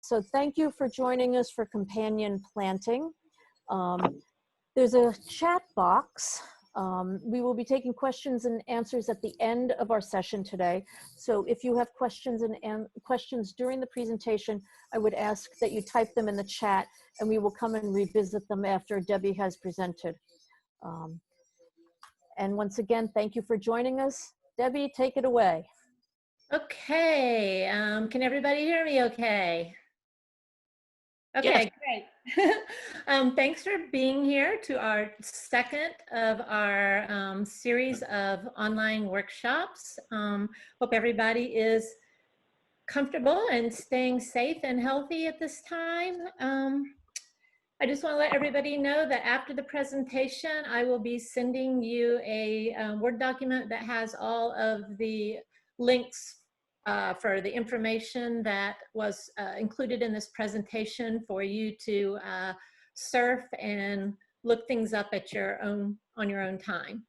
So thank you for joining us for companion planting. There's a chat box. We will be taking questions and answers at the end of our session today. So if you have questions and questions during the presentation, I would ask that you type them in the chat and we will come and revisit them after Debbie has presented. And once again, thank you for joining us. Debbie, take it away. Okay, can everybody hear me okay? Okay, great. Thanks for being here to our second of our series of online workshops. Hope everybody is comfortable and staying safe and healthy at this time. I just want to let everybody know that after the presentation, I will be sending you a Word document that has all of the links for the information that was included in this presentation for you to surf and look things up at on your own time.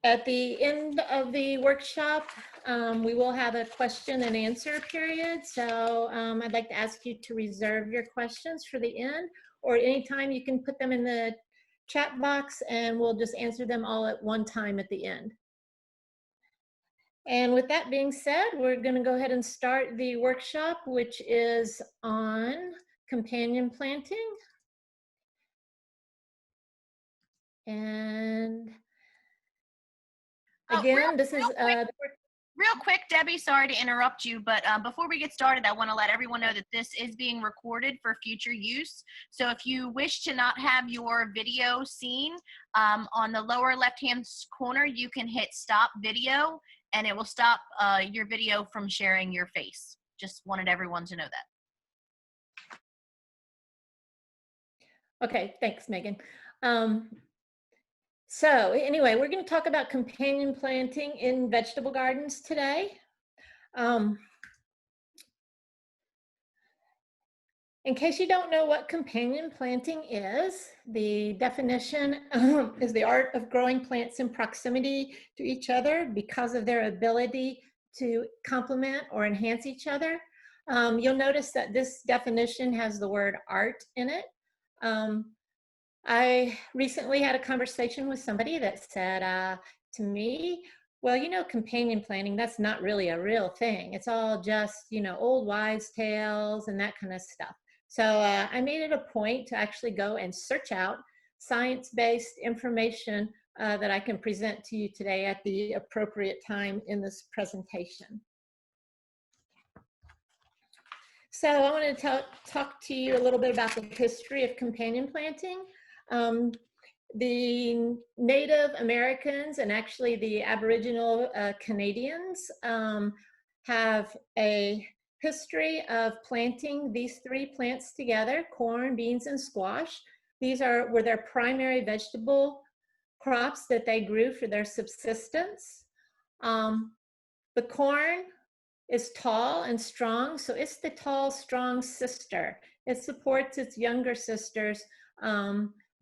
At the end of the workshop, we will have a question and answer period. So I'd like to ask you to reserve your questions for the end, or anytime you can put them in the chat box and we'll just answer them all at one time at the end. And with that being said, we're going to go ahead and start the workshop, which is on companion planting. And again, this is real quick, Debbie, sorry to interrupt you, but before we get started, I want to let everyone know that this is being recorded for future use. So if you wish to not have your video seen, on the lower left-hand corner, you can hit stop video, and it will stop your video from sharing your face. Just wanted everyone to know that. Okay, thanks, Megan. So anyway, we're going to talk about companion planting in vegetable gardens today. In case you don't know what companion planting is, the definition is the art of growing plants in proximity to each other because of their ability to complement or enhance each other. You'll notice that this definition has the word art in it. I recently had a conversation with somebody that said to me, well, you know, companion planting, that's not really a real thing. It's all just, you know, old wives' tales and that kind of stuff. So I made it a point to actually go and search out science-based information that I can present to you today at the appropriate time in this presentation. So I want to talk to you a little bit about the history of companion planting. The Native Americans and actually the Aboriginal Canadians have a history of planting these three plants together: corn, beans, and squash. These were their primary vegetable crops that they grew for their subsistence. The corn is tall and strong, so it's the tall, strong sister. It supports its younger sisters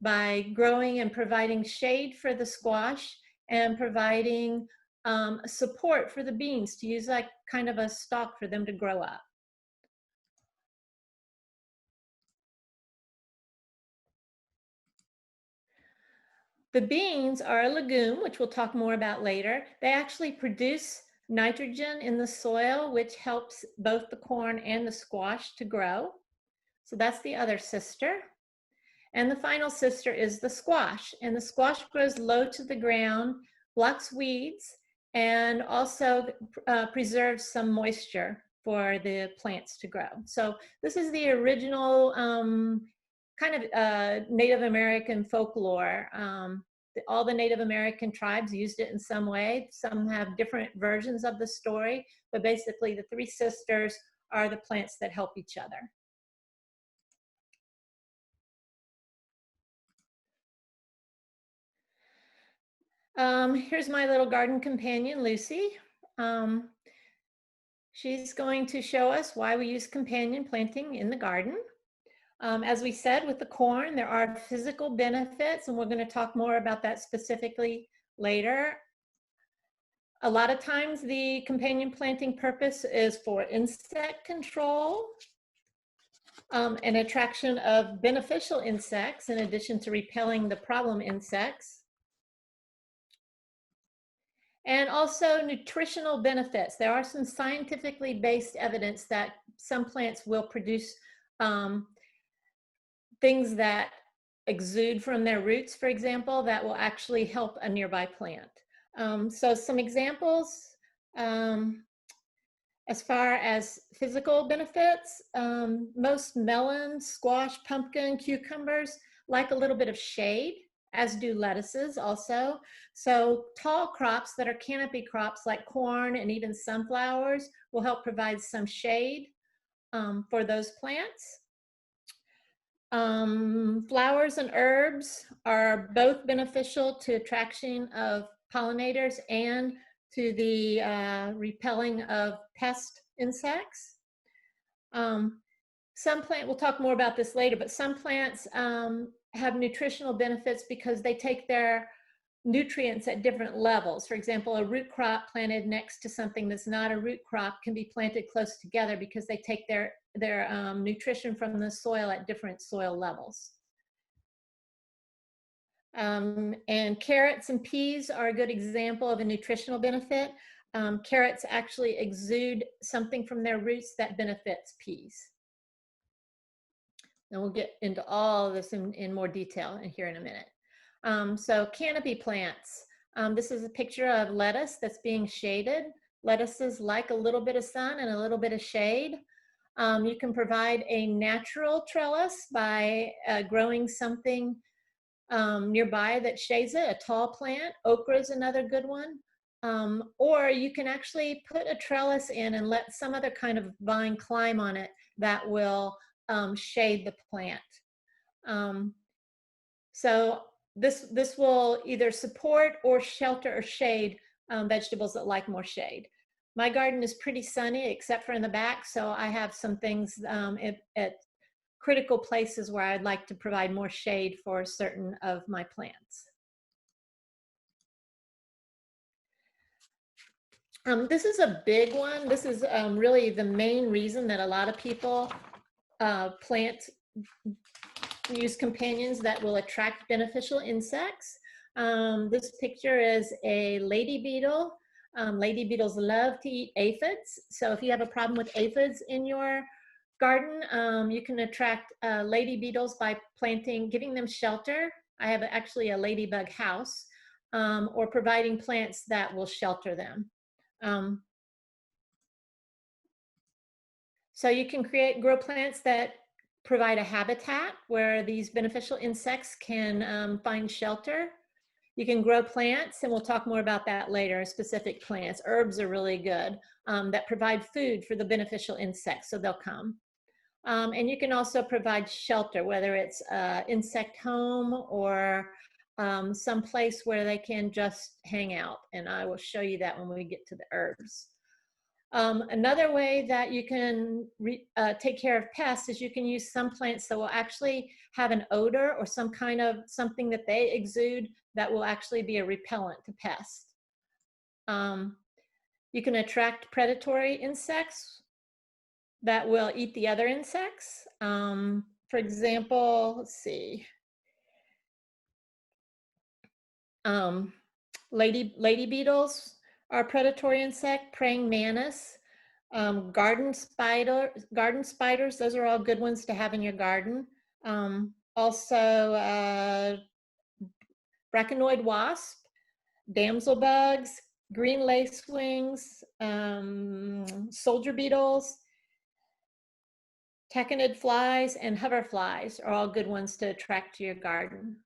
by growing and providing shade for the squash and providing support for the beans to use like kind of a stalk for them to grow up. The beans are a legume, which we'll talk more about later. They actually produce nitrogen in the soil, which helps both the corn and the squash to grow. So that's the other sister. And the final sister is the squash. And the squash grows low to the ground, blocks weeds, and also preserves some moisture for the plants to grow. So this is the original kind of Native American folklore. All the Native American tribes used it in some way. Some have different versions of the story, but basically the three sisters are the plants that help each other. Here's my little garden companion, Lucy. She's going to show us why we use companion planting in the garden. As we said with the corn, there are physical benefits, and we're going to talk more about that specifically later. A lot of times the companion planting purpose is for insect control and attraction of beneficial insects in addition to repelling the problem insects. And also nutritional benefits. There are some scientifically based evidence that some plants will produce things that exude from their roots, for example, that will actually help a nearby plant. So some examples, as far as physical benefits, most melons, squash, pumpkin, cucumbers like a little bit of shade, as do lettuces also. So tall crops that are canopy crops like corn and even sunflowers will help provide some shade for those plants. Flowers and herbs are both beneficial to attraction of pollinators and to the repelling of pest insects. Some plants, we'll talk more about this later, but some plants have nutritional benefits because they take their nutrients at different levels. For example, a root crop planted next to something that's not a root crop can be planted close together because they take their nutrition from the soil at different soil levels. And carrots and peas are a good example of a nutritional benefit. Carrots actually exude something from their roots that benefits peas. And we'll get into all of this in more detail here in a minute. So canopy plants. This is a picture of lettuce that's being shaded. Lettuces like a little bit of sun and a little bit of shade. You can provide a natural trellis by growing something nearby that shades it, a tall plant. Okra is another good one. Or you can actually put a trellis in and let some other kind of vine climb on it that will shade the plant. So this will either support or shelter or shade vegetables that like more shade. My garden is pretty sunny except for in the back, so I have some things at critical places where I'd like to provide more shade for certain of my plants. This is a big one. This is really the main reason that a lot of people use companions that will attract beneficial insects. This picture is a lady beetle. Lady beetles love to eat aphids. So if you have a problem with aphids in your garden, you can attract lady beetles by giving them shelter. I have actually a ladybug house, or providing plants that will shelter them. So you can grow plants that provide a habitat where these beneficial insects can find shelter. You can grow plants, and we'll talk more about that later, specific plants. Herbs are really good, that provide food for the beneficial insects, so they'll come. And you can also provide shelter, whether it's insect home or some place where they can just hang out. And I will show you that when we get to the herbs. Another way that you can take care of pests is you can use some plants that will actually have an odor or some kind of something that they exude that will actually be a repellent to pests. You can attract predatory insects that will eat the other insects. For example, let's see. Lady beetles are a predatory insect, praying mantis, garden spiders, those are all good ones to have in your garden. Also, brachynoid wasp, damsel bugs, green lacewings, soldier beetles, tachinid flies, and hoverflies are all good ones to attract to your garden.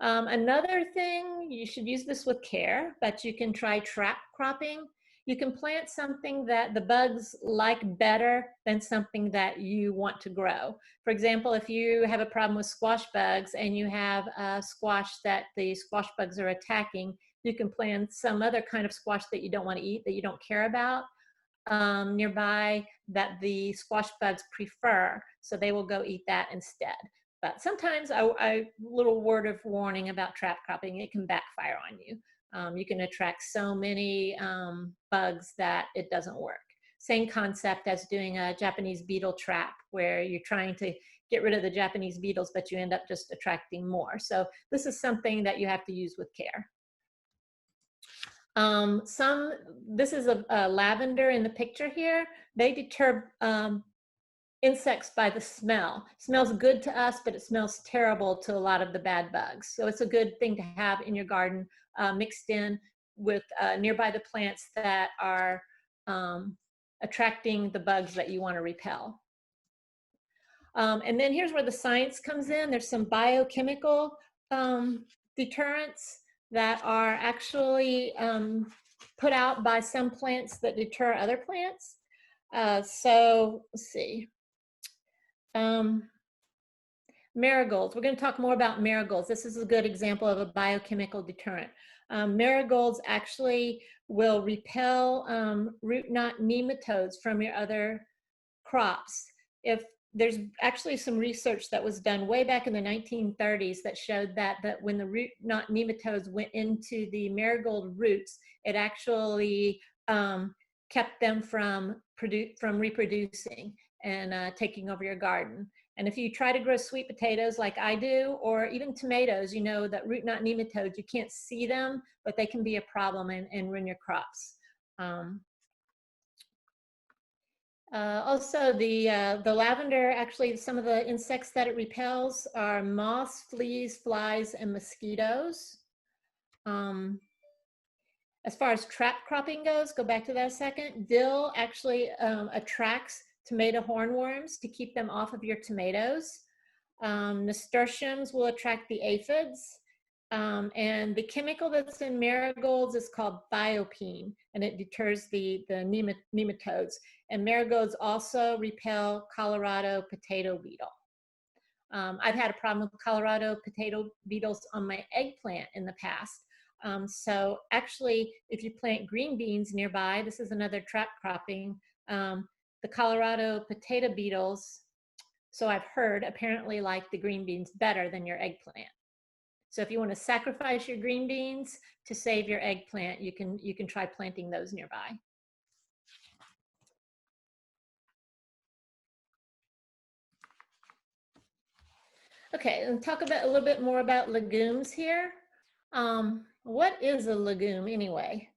Another thing, you should use this with care, but you can try trap cropping. You can plant something that the bugs like better than something that you want to grow. For example, if you have a problem with squash bugs and you have a squash that the squash bugs are attacking, you can plant some other kind of squash that you don't want to eat, that you don't care about, nearby that the squash bugs prefer, so they will go eat that instead. But sometimes a little word of warning about trap cropping, it can backfire on you. You can attract so many bugs that it doesn't work. Same concept as doing a Japanese beetle trap, where you're trying to get rid of the Japanese beetles, but you end up just attracting more. So this is something that you have to use with care. This is a lavender in the picture here. They deter insects by the smell. It smells good to us, but it smells terrible to a lot of the bad bugs. So it's a good thing to have in your garden, mixed in with nearby the plants that are attracting the bugs that you want to repel. And then here's where the science comes in. There's some biochemical deterrents that are actually put out by some plants that deter other plants. So let's see. Marigolds. We're going to talk more about marigolds. This is a good example of a biochemical deterrent. Marigolds actually will repel root knot nematodes from your other crops. If there's actually some research that was done way back in the 1930s that showed that when the root knot nematodes went into the marigold roots, it actually kept them from reproducing and taking over your garden. And if you try to grow sweet potatoes like I do, or even tomatoes, you know that root knot nematodes, you can't see them, but they can be a problem and ruin your crops. Also, the lavender, actually, some of the insects that it repels are moths, fleas, flies, and mosquitoes. As far as trap cropping goes, go back to that a second. Dill actually attracts tomato hornworms to keep them off of your tomatoes. Nasturtiums will attract the aphids. And the chemical that's in marigolds is called biopene, and it deters the nematodes. And marigolds also repel Colorado potato beetle. I've had a problem with Colorado potato beetles on my eggplant in the past. So actually, if you plant green beans nearby, this is another trap cropping, the Colorado potato beetles, so I've heard, apparently like the green beans better than your eggplant. So if you want to sacrifice your green beans to save your eggplant, you can try planting those nearby. Okay, and talk about a little bit more about legumes here. What is a legume anyway?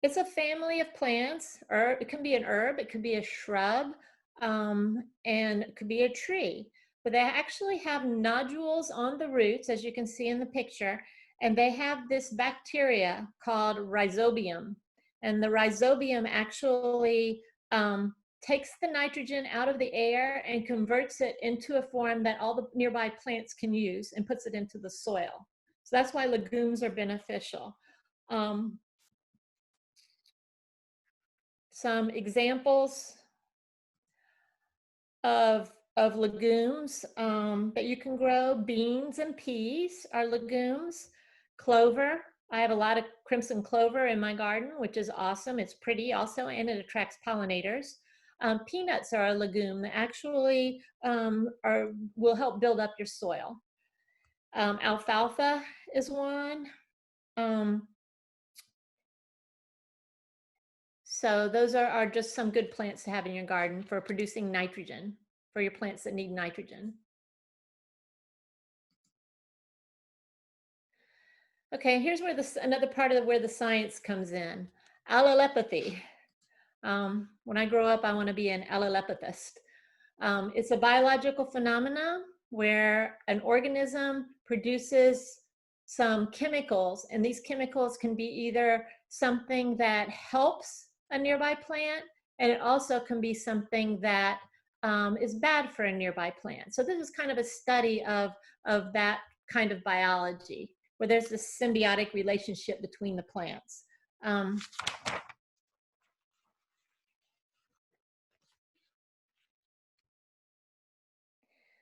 It's a family of plants, or it can be an herb, it could be a shrub, and it could be a tree. But they actually have nodules on the roots, as you can see in the picture, and they have this bacteria called rhizobium. And the rhizobium actually takes the nitrogen out of the air and converts it into a form that all the nearby plants can use and puts it into the soil. So that's why legumes are beneficial. Some examples of legumes that you can grow: beans and peas are legumes. Clover, I have a lot of crimson clover in my garden, which is awesome. It's pretty also, and it attracts pollinators. Peanuts are a legume that actually will help build up your soil. Alfalfa is one. So those are just some good plants to have in your garden for producing nitrogen, for your plants that need nitrogen. Okay, here's where another part of where the science comes in. Allelepathy. When I grow up, I want to be an allelepathist. It's a biological phenomenon where an organism produces some chemicals, and these chemicals can be either something that helps a nearby plant, and it also can be something that is bad for a nearby plant. So this is kind of a study of that kind of biology, where there's this symbiotic relationship between the plants.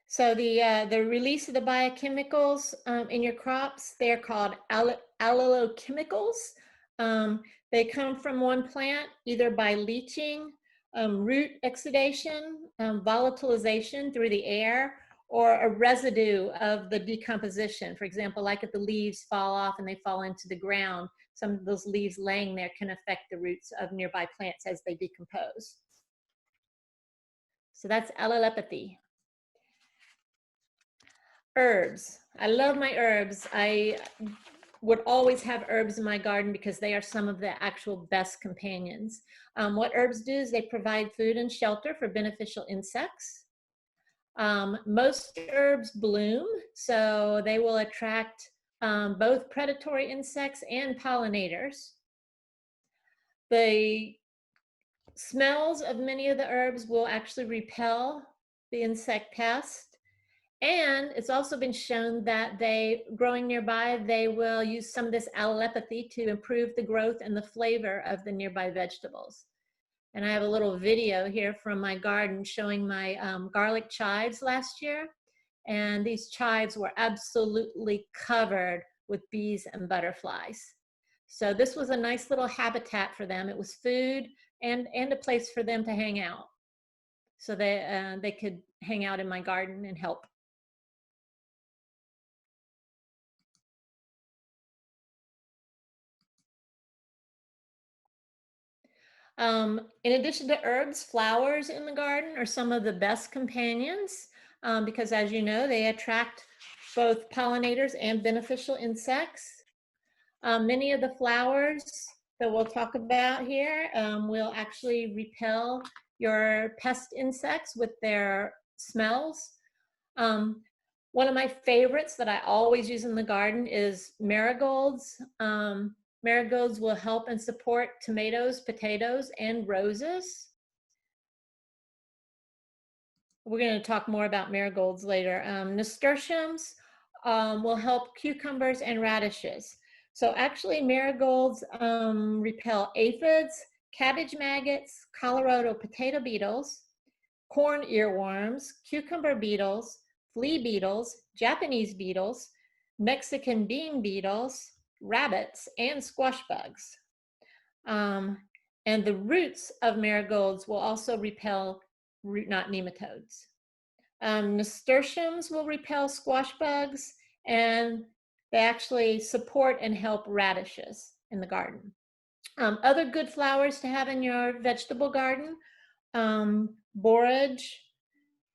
So the release of the biochemicals in your crops, they're called Allelo Chemicals. They come from one plant either by leaching, root exudation, volatilization through the air, or a residue of the decomposition. For example, like if the leaves fall off and they fall into the ground, some of those leaves laying there can affect the roots of nearby plants as they decompose. So that's allelopathy. Herbs. I love my herbs. I would always have herbs in my garden because they are some of the actual best companions. What herbs do is they provide food and shelter for beneficial insects. Most herbs bloom, so they will attract both predatory insects and pollinators. The smells of many of the herbs will actually repel the insect pest. And it's also been shown that growing nearby, they will use some of this allelopathy to improve the growth and the flavor of the nearby vegetables. And I have a little video here from my garden showing my garlic chives last year. And these chives were absolutely covered with bees and butterflies. So this was a nice little habitat for them. It was food and a place for them to hang out. So they could hang out in my garden and help. In addition to herbs, flowers in the garden are some of the best companions because, as you know, they attract both pollinators and beneficial insects. Many of the flowers that we'll talk about here will actually repel your pest insects with their smells. One of my favorites that I always use in the garden is marigolds. Marigolds will help and support tomatoes, potatoes, and roses. We're going to talk more about marigolds later. Nasturtiums will help cucumbers and radishes. So actually marigolds repel aphids, cabbage maggots, Colorado potato beetles, corn earworms, cucumber beetles, flea beetles, Japanese beetles, Mexican bean beetles, rabbits, and squash bugs. And the roots of marigolds will also repel root knot nematodes. Nasturtiums will repel squash bugs, and they actually support and help radishes in the garden. Other good flowers to have in your vegetable garden, borage,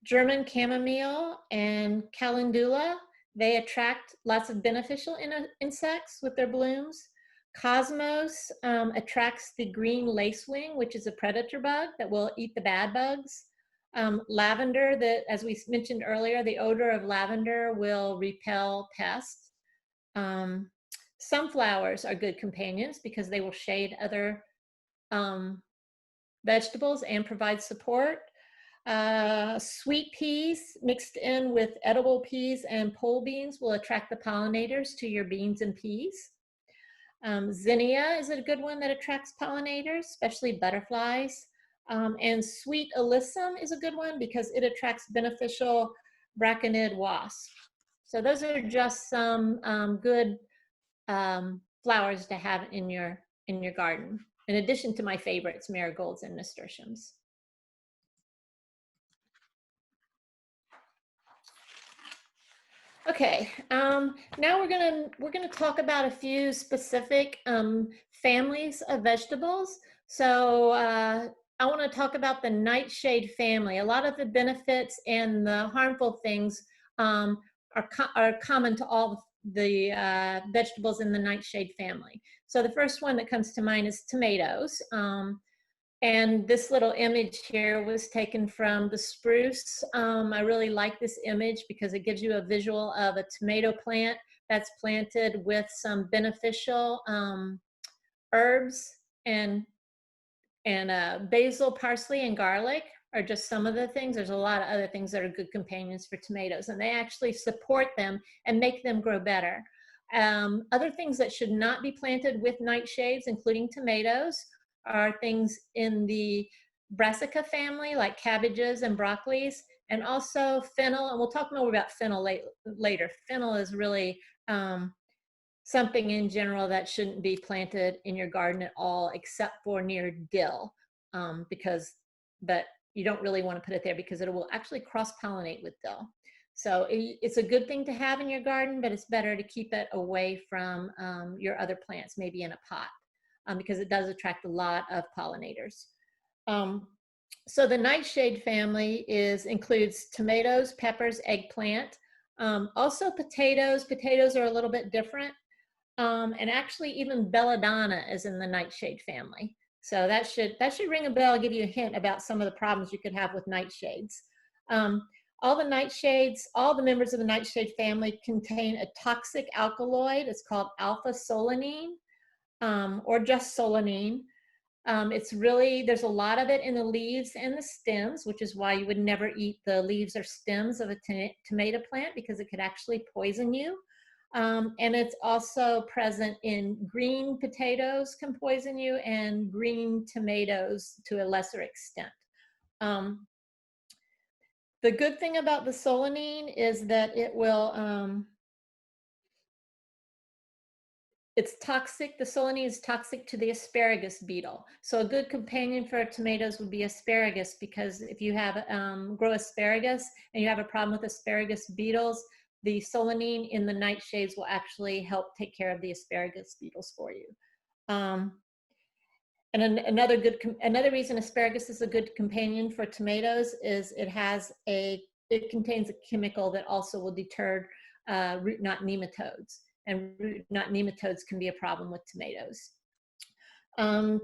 German chamomile, and calendula. They attract lots of beneficial insects with their blooms. Cosmos attracts the green lacewing, which is a predator bug that will eat the bad bugs. Lavender, as we mentioned earlier, the odor of lavender will repel pests. Sunflowers are good companions because they will shade other vegetables and provide support. Sweet peas mixed in with edible peas and pole beans will attract the pollinators to your beans and peas. Zinnia is a good one that attracts pollinators, especially butterflies. And sweet alyssum is a good one because it attracts beneficial braconid wasps. So those are just some good flowers to have in your garden, in addition to my favorites, marigolds and nasturtiums. Okay, now we're gonna talk about a few specific families of vegetables. So I want to talk about the nightshade family. A lot of the benefits and the harmful things are common to all the vegetables in the nightshade family. So the first one that comes to mind is tomatoes. And this little image here was taken from the spruce. I really like this image because it gives you a visual of a tomato plant that's planted with some beneficial herbs, and basil, parsley, and garlic are just some of the things. There's a lot of other things that are good companions for tomatoes, and they actually support them and make them grow better. Other things that should not be planted with nightshades, including tomatoes, are things in the Brassica family, like cabbages and broccolis, and also fennel. And we'll talk more about fennel later. Fennel is really something in general that shouldn't be planted in your garden at all, except for near dill, but you don't really want to put it there because it will actually cross-pollinate with dill. So it's a good thing to have in your garden, but it's better to keep it away from your other plants, maybe in a pot, because it does attract a lot of pollinators. So the nightshade family includes tomatoes, peppers, eggplant, also potatoes. Potatoes are a little bit different. And actually even belladonna is in the nightshade family. So that should ring a bell, give you a hint about some of the problems you could have with nightshades. All the nightshades, all the members of the nightshade family contain a toxic alkaloid. It's called alpha-solanine, or just solanine. There's a lot of it in the leaves and the stems, which is why you would never eat the leaves or stems of a tomato plant, because it could actually poison you. And it's also present in green potatoes, can poison you, and green tomatoes to a lesser extent. The good thing about the solanine is that it will, it's toxic. The solanine is toxic to the asparagus beetle. So a good companion for tomatoes would be asparagus, because if you have grow asparagus and you have a problem with asparagus beetles, the solanine in the nightshades will actually help take care of the asparagus beetles for you. And another reason asparagus is a good companion for tomatoes is it contains a chemical that also will deter root knot nematodes, and root knot nematodes can be a problem with tomatoes.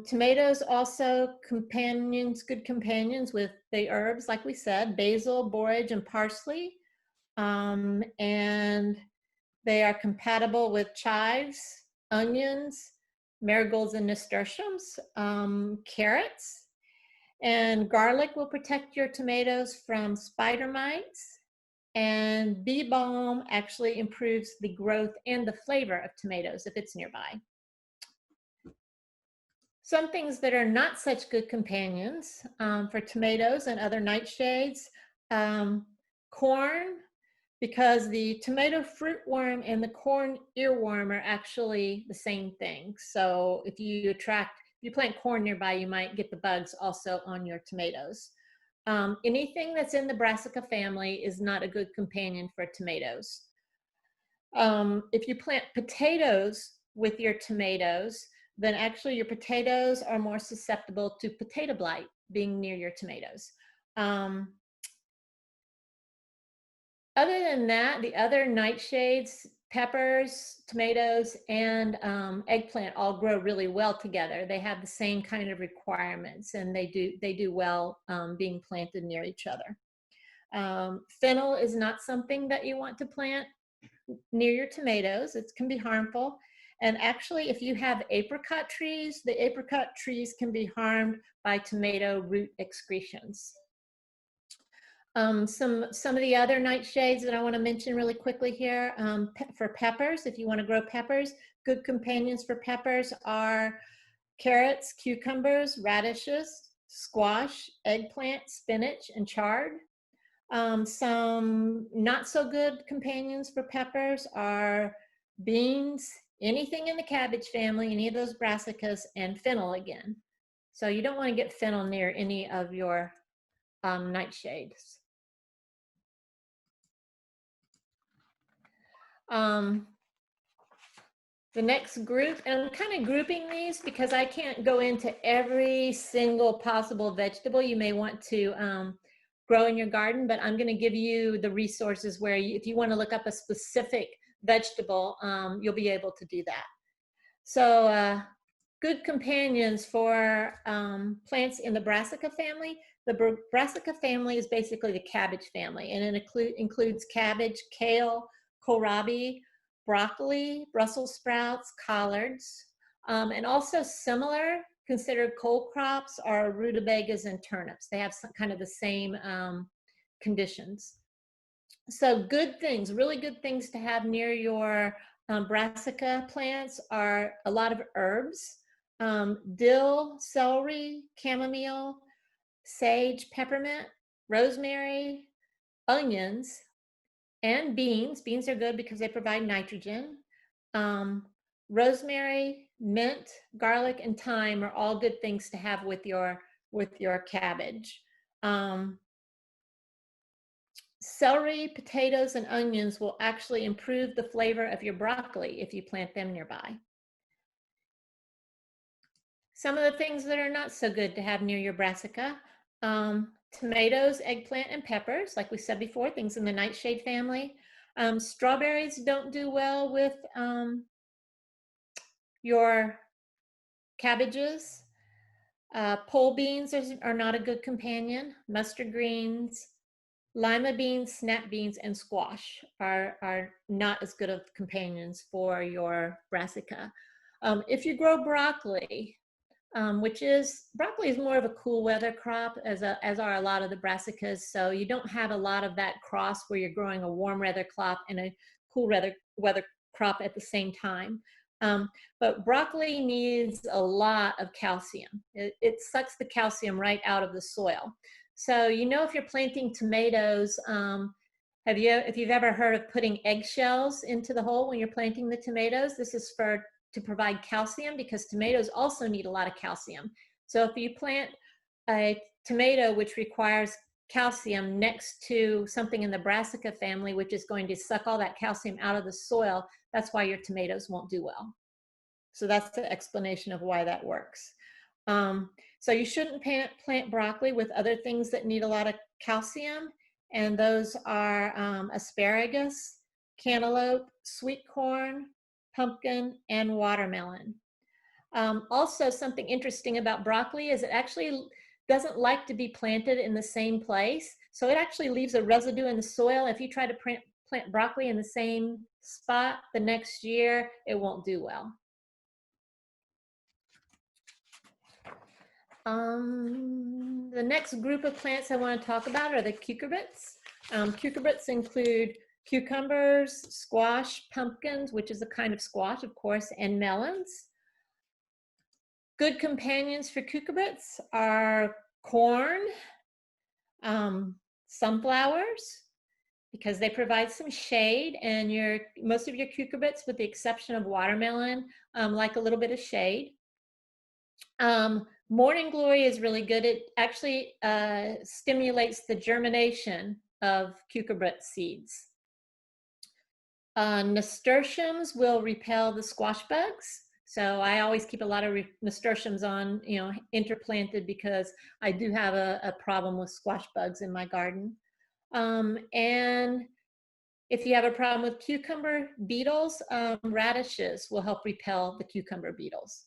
Tomatoes also good companions with the herbs, like we said, basil, borage, and parsley. And they are compatible with chives, onions, marigolds and nasturtiums, carrots, and garlic will protect your tomatoes from spider mites, and bee balm actually improves the growth and the flavor of tomatoes if it's nearby. Some things that are not such good companions for tomatoes and other nightshades, corn, because the tomato fruit worm and the corn earworm are actually the same thing. So if you plant corn nearby, you might get the bugs also on your tomatoes. Anything that's in the Brassica family is not a good companion for tomatoes. If you plant potatoes with your tomatoes, then actually your potatoes are more susceptible to potato blight being near your tomatoes. Other than that, the other nightshades, peppers, tomatoes, and eggplant all grow really well together. They have the same kind of requirements, and they do well being planted near each other. Fennel is not something that you want to plant near your tomatoes. It can be harmful. And actually, if you have apricot trees, the apricot trees can be harmed by tomato root excretions. Some of the other nightshades that I want to mention really quickly here, for peppers, if you want to grow peppers, good companions for peppers are carrots, cucumbers, radishes, squash, eggplant, spinach, and chard. Some not so good companions for peppers are beans, anything in the cabbage family, any of those brassicas, and fennel again. So you don't want to get fennel near any of your nightshades. The next group, and I'm kind of grouping these because I can't go into every single possible vegetable you may want to grow in your garden, but I'm going to give you the resources where if you want to look up a specific vegetable, you'll be able to do that. So good companions for plants in the Brassica family. The Brassica family is basically the cabbage family, and it includes cabbage, kale, kohlrabi, broccoli, Brussels sprouts, collards, and also similar considered cold crops are rutabagas and turnips. They have some kind of the same conditions. So good things, really good things to have near your Brassica plants are a lot of herbs, dill, celery, chamomile, sage, peppermint, rosemary, onions, and beans. Beans are good because they provide nitrogen. Rosemary, mint, garlic, and thyme are all good things to have with your cabbage. celery, potatoes, and onions will actually improve the flavor of your broccoli if you plant them nearby. Some of the things that are not so good to have near your brassica, tomatoes, eggplant, and peppers, like we said before, things in the nightshade family. Strawberries don't do well with your cabbages. Pole beans are not a good companion. Mustard greens, lima beans, snap beans, and squash are not as good of companions for your brassica. If you grow broccoli, broccoli is more of a cool weather crop, as are a lot of the brassicas. So you don't have a lot of that cross where you're growing a warm weather crop and a cool weather crop at the same time. But broccoli needs a lot of calcium. It sucks the calcium right out of the soil. So if you're planting tomatoes, if you've ever heard of putting eggshells into the hole when you're planting the tomatoes, this is to provide calcium, because tomatoes also need a lot of calcium. So if you plant a tomato which requires calcium next to something in the brassica family, which is going to suck all that calcium out of the soil, that's why your tomatoes won't do well. So that's the explanation of why that works. So you shouldn't plant broccoli with other things that need a lot of calcium, and those are asparagus, cantaloupe, sweet corn, pumpkin, and watermelon. Also, something interesting about broccoli is it actually doesn't like to be planted in the same place. So it actually leaves a residue in the soil. If you try to plant broccoli in the same spot the next year, it won't do well. The next group of plants I want to talk about are the cucurbits. Cucurbits include cucumbers, squash, pumpkins, which is a kind of squash, of course, and melons. Good companions for cucurbits are corn, sunflowers, because they provide some shade, and most of your cucurbits, with the exception of watermelon, like a little bit of shade. Morning glory is really good. It actually stimulates the germination of cucurbit seeds. Nasturtiums will repel the squash bugs. So I always keep a lot of nasturtiums on, interplanted, because I do have a problem with squash bugs in my garden. And if you have a problem with cucumber beetles, radishes will help repel the cucumber beetles.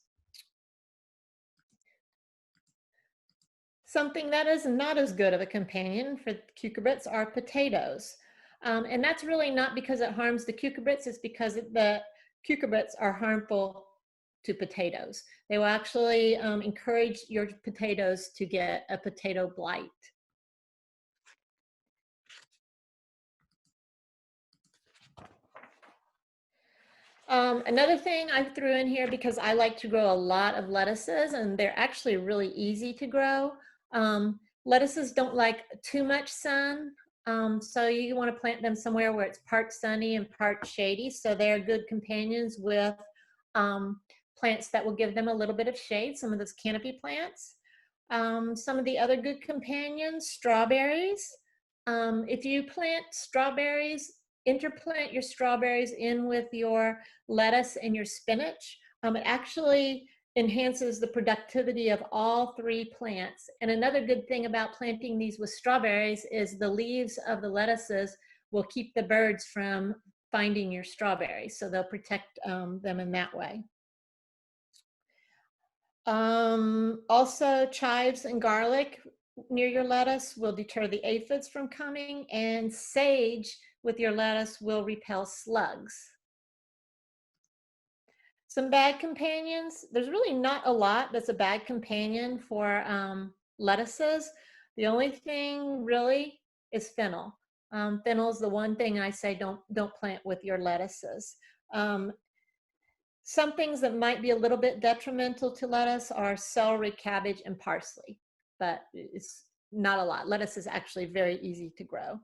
Something that is not as good of a companion for cucurbits are potatoes. And that's really not because it harms the cucurbits, it's because the cucurbits are harmful to potatoes. They will actually encourage your potatoes to get a potato blight. Another thing I threw in here, because I like to grow a lot of lettuces, and they're actually really easy to grow. Lettuces don't like too much sun, so you want to plant them somewhere where it's part sunny and part shady, so they're good companions with plants that will give them a little bit of shade, some of those canopy plants. Some of the other good companions, strawberries. If you plant strawberries, interplant your strawberries in with your lettuce and your spinach. It actually enhances the productivity of all three plants. And another good thing about planting these with strawberries is the leaves of the lettuces will keep the birds from finding your strawberries, so they'll protect them in that way. Also, chives and garlic near your lettuce will deter the aphids from coming, and sage with your lettuce will repel slugs. Some bad companions, there's really not a lot that's a bad companion for lettuces. The only thing really is fennel. Fennel is the one thing I say don't plant with your lettuces. Some things that might be a little bit detrimental to lettuce are celery, cabbage, and parsley, but it's not a lot. Lettuce is actually very easy to grow.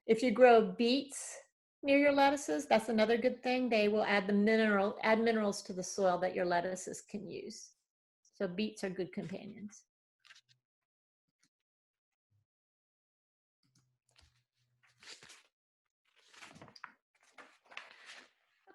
If you grow beets near your lettuces, that's another good thing. They will add minerals to the soil that your lettuces can use. So beets are good companions.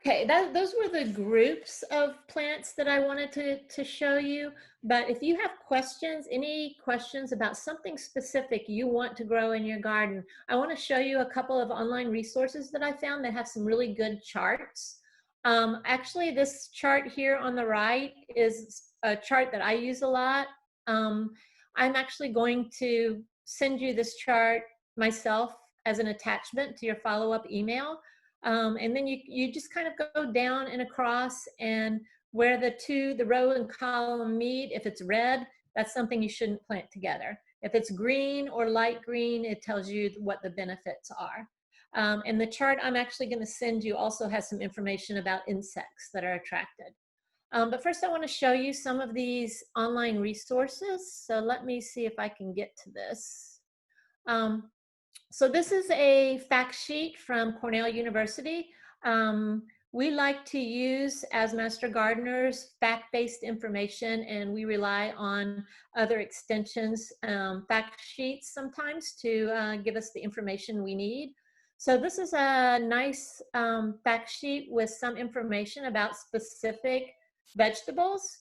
Okay, those were the groups of plants that I wanted to show you. But if you have questions, any questions about something specific you want to grow in your garden, I want to show you a couple of online resources that I found that have some really good charts. Actually, this chart here on the right is a chart that I use a lot. I'm actually going to send you this chart myself as an attachment to your follow-up email. And then you just kind of go down and across, and where the row and column meet, if it's red, that's something you shouldn't plant together. If it's green or light green, it tells you what the benefits are. And the chart I'm actually going to send you also has some information about insects that are attracted. But first I want to show you some of these online resources. So let me see if I can get to this. So this is a fact sheet from Cornell University. We like to use, as master gardeners, fact-based information, and we rely on other extensions, fact sheets sometimes, to give us the information we need. So this is a nice fact sheet with some information about specific vegetables.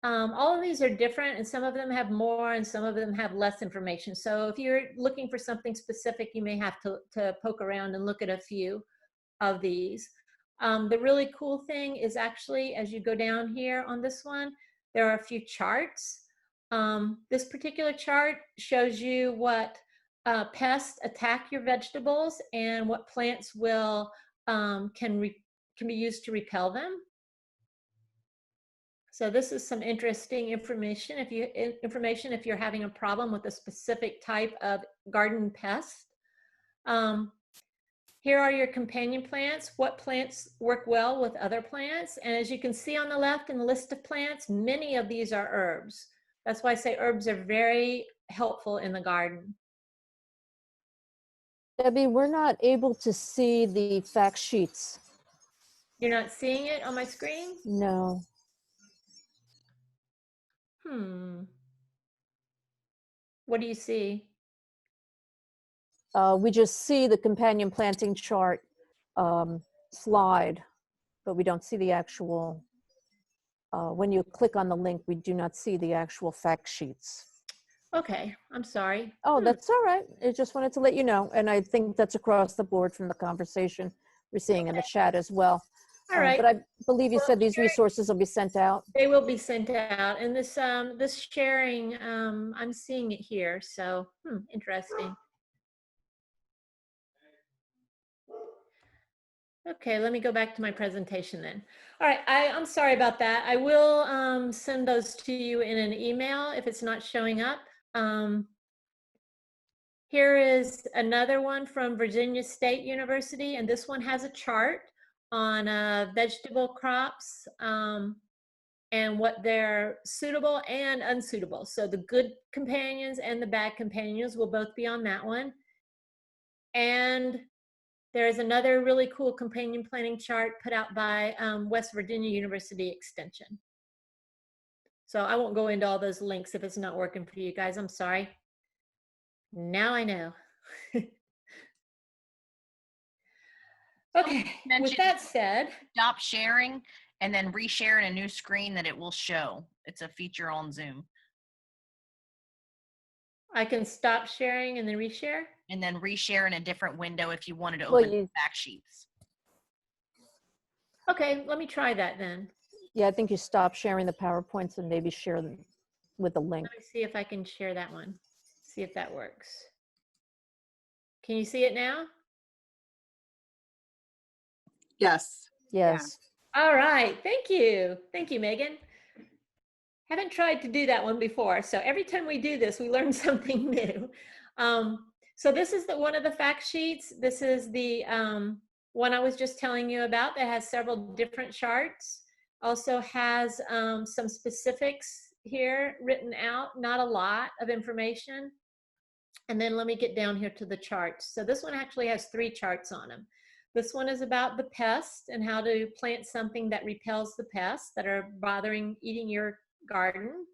All of these are different, and some of them have more and some of them have less information. So if you're looking for something specific, you may have to poke around and look at a few of these. The really cool thing is actually, as you go down here on this one, there are a few charts. This particular chart shows you what pests attack your vegetables and what plants will can be used to repel them. So this is some interesting information if you're having a problem with a specific type of garden pest. Here are your companion plants. What plants work well with other plants? And as you can see on the left in the list of plants, many of these are herbs. That's why I say herbs are very helpful in the garden. Debbie, we're not able to see the fact sheets. You're not seeing it on my screen? No. What do you see? We just see the companion planting chart slide, but we don't see the actual, when you click on the link, we do not see the actual fact sheets. Okay, I'm sorry. Oh, that's all right. I just wanted to let you know. And I think that's across the board from the conversation we're seeing in the chat as well. All right. But I believe you said these resources will be sent out. They will be sent out. And this this sharing, I'm seeing it here. So interesting. Okay, let me go back to my presentation then. All right, I'm sorry about that. I will send those to you in an email if it's not showing up. Here is another one from Virginia State University, and this one has a chart on vegetable crops and what they're suitable and unsuitable. So the good companions and the bad companions will both be on that one. And there's another really cool companion planting chart put out by West Virginia University Extension. So I won't go into all those links if it's not working for you guys. I'm sorry. Now I know. Okay, with that said. Stop sharing and then reshare in a new screen that it will show. It's a feature on Zoom. I can stop sharing and then reshare? And then reshare in a different window if you wanted to open the fact sheets. Okay, let me try that then. Yeah, I think you stop sharing the PowerPoints and maybe share them with the link. Let me see if I can share that one. See if that works. Can you see it now? Yes. Yes. Yeah. All right, thank you. Thank you, Megan. Haven't tried to do that one before. So every time we do this, we learn something new. So this is one of the fact sheets. This is the one I was just telling you about that has several different charts. Also has some specifics here written out, not a lot of information. And then let me get down here to the charts. So this one actually has 3 charts on them. This one is about the pest and how to plant something that repels the pests that are eating your garden.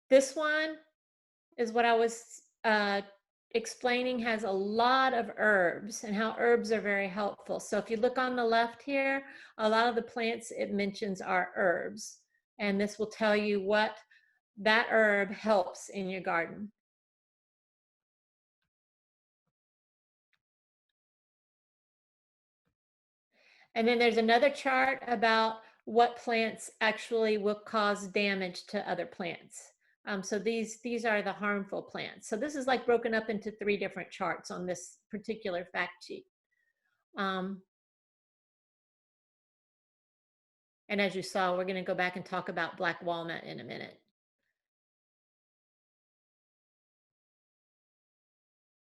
This one is what I was explaining has a lot of herbs and how herbs are very helpful. So if you look on the left here, a lot of the plants it mentions are herbs. And this will tell you what that herb helps in your garden. And then there's another chart about what plants actually will cause damage to other plants. So these are the harmful plants. So this is like broken up into 3 different charts on this particular fact sheet. And as you saw, we're going to go back and talk about black walnut in a minute.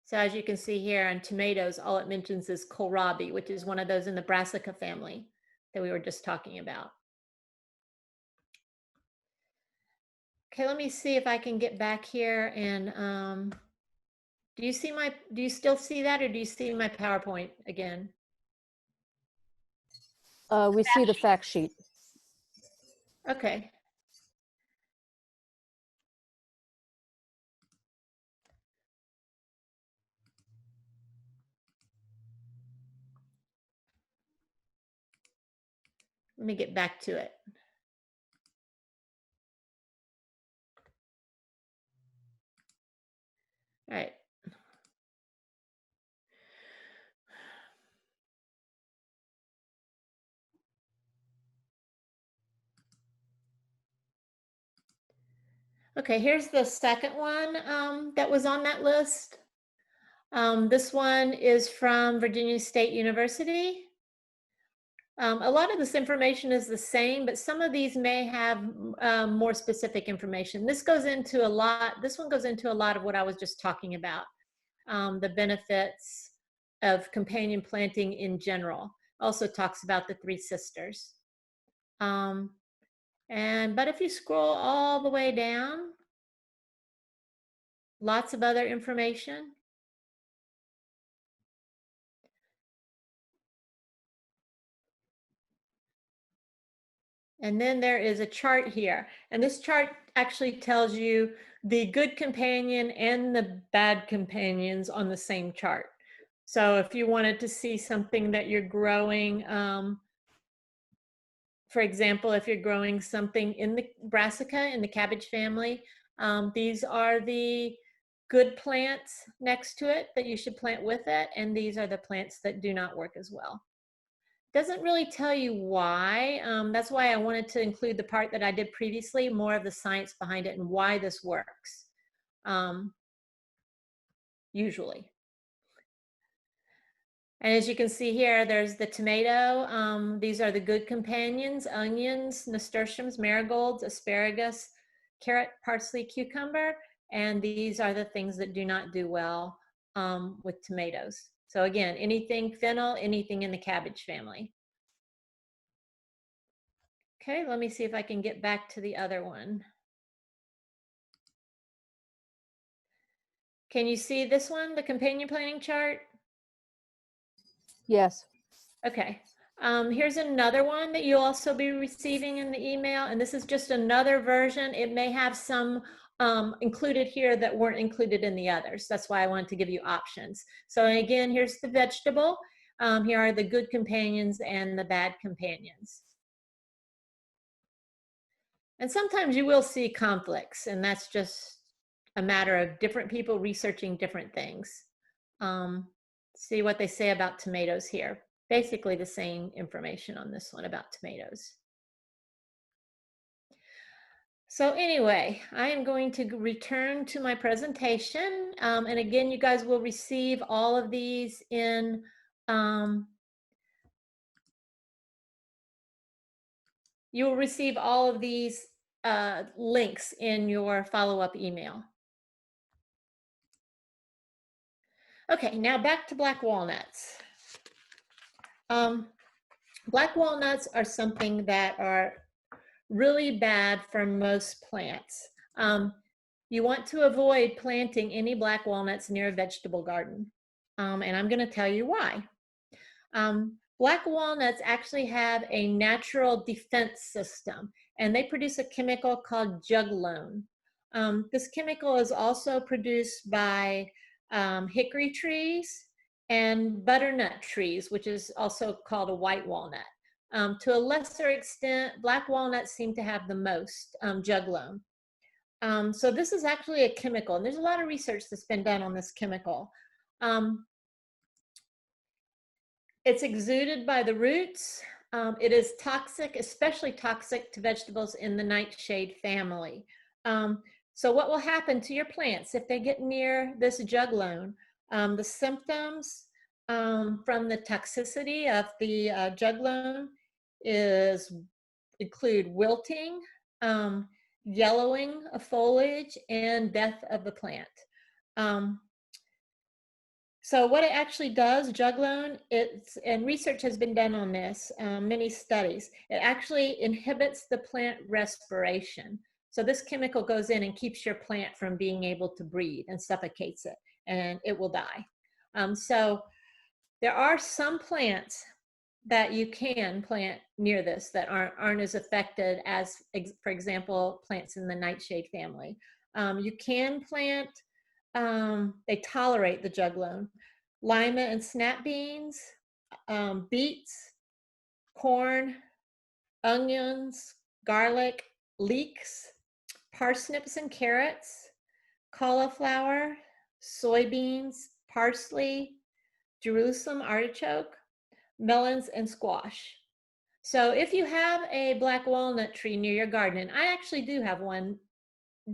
So as you can see here on tomatoes, all it mentions is kohlrabi, which is one of those in the Brassica family that we were just talking about. Okay, let me see if I can get back here and do you still see that, or do you see my PowerPoint again? We see the fact sheet. Okay. Let me get back to it. All right. Okay, here's the second one that was on that list. This one is from Virginia State University. A lot of this information is the same, but some of these may have more specific information. This one goes into a lot of what I was just talking about, the benefits of companion planting in general. Also talks about the 3 sisters. But if you scroll all the way down, lots of other information. And then there is a chart here. And this chart actually tells you the good companion and the bad companions on the same chart. So if you wanted to see something that you're growing, for example, if you're growing something in the Brassica, in the cabbage family, these are the good plants next to it that you should plant with it. And these are the plants that do not work as well. Doesn't really tell you why. That's why I wanted to include the part that I did previously, more of the science behind it and why this works, usually. And as you can see here, there's the tomato. These are the good companions: onions, nasturtiums, marigolds, asparagus, carrot, parsley, cucumber. And these are the things that do not do well with tomatoes. So again, anything fennel, anything in the cabbage family. Okay, let me see if I can get back to the other one. Can you see this one, the companion planting chart? Yes. Okay. Here's another one that you'll also be receiving in the email, and this is just another version. It may have some included here that weren't included in the others. That's why I wanted to give you options. So again, here's the vegetable. Here are the good companions and the bad companions. And sometimes you will see conflicts, and that's just a matter of different people researching different things. See what they say about tomatoes here. Basically the same information on this one about tomatoes. So anyway, I am going to return to my presentation. And again, you guys will receive all of these in you will receive all of these links in your follow-up email. Okay, now back to black walnuts. Black walnuts are something that are really bad for most plants. You want to avoid planting any black walnuts near a vegetable garden. And I'm going to tell you why. Black walnuts actually have a natural defense system, and they produce a chemical called juglone. This chemical is also produced by hickory trees, and butternut trees, which is also called a white walnut. To a lesser extent, black walnuts seem to have the most juglone. So this is actually a chemical, and there's a lot of research that's been done on this chemical. It's exuded by the roots. It is toxic, especially toxic to vegetables in the nightshade family. So what will happen to your plants if they get near this juglone? The symptoms from the toxicity of the juglone include wilting, yellowing of foliage, and death of the plant. So what it actually does, juglone, and research has been done on this, many studies, it actually inhibits the plant respiration. So this chemical goes in and keeps your plant from being able to breathe and suffocates it, and it will die. So there are some plants that you can plant near this that aren't as affected as, for example, plants in the nightshade family. You can plant, they tolerate the juglone, lima and snap beans, beets, corn, onions, garlic, leeks, parsnips and carrots, cauliflower, soybeans, parsley, Jerusalem artichoke, melons, and squash. So if you have a black walnut tree near your garden, and I actually do have one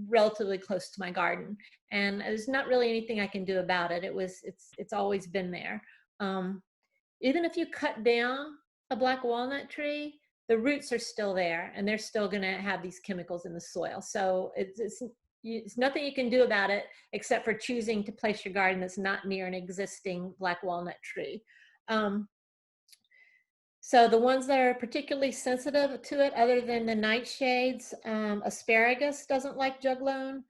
relatively close to my garden, and there's not really anything I can do about it. It's always been there. Even if you cut down a black walnut tree, the roots are still there, and they're still going to have these chemicals in the soil. So it's nothing you can do about it except for choosing to place your garden that's not near an existing black walnut tree. So the ones that are particularly sensitive to it, other than the nightshades, asparagus doesn't like juglone,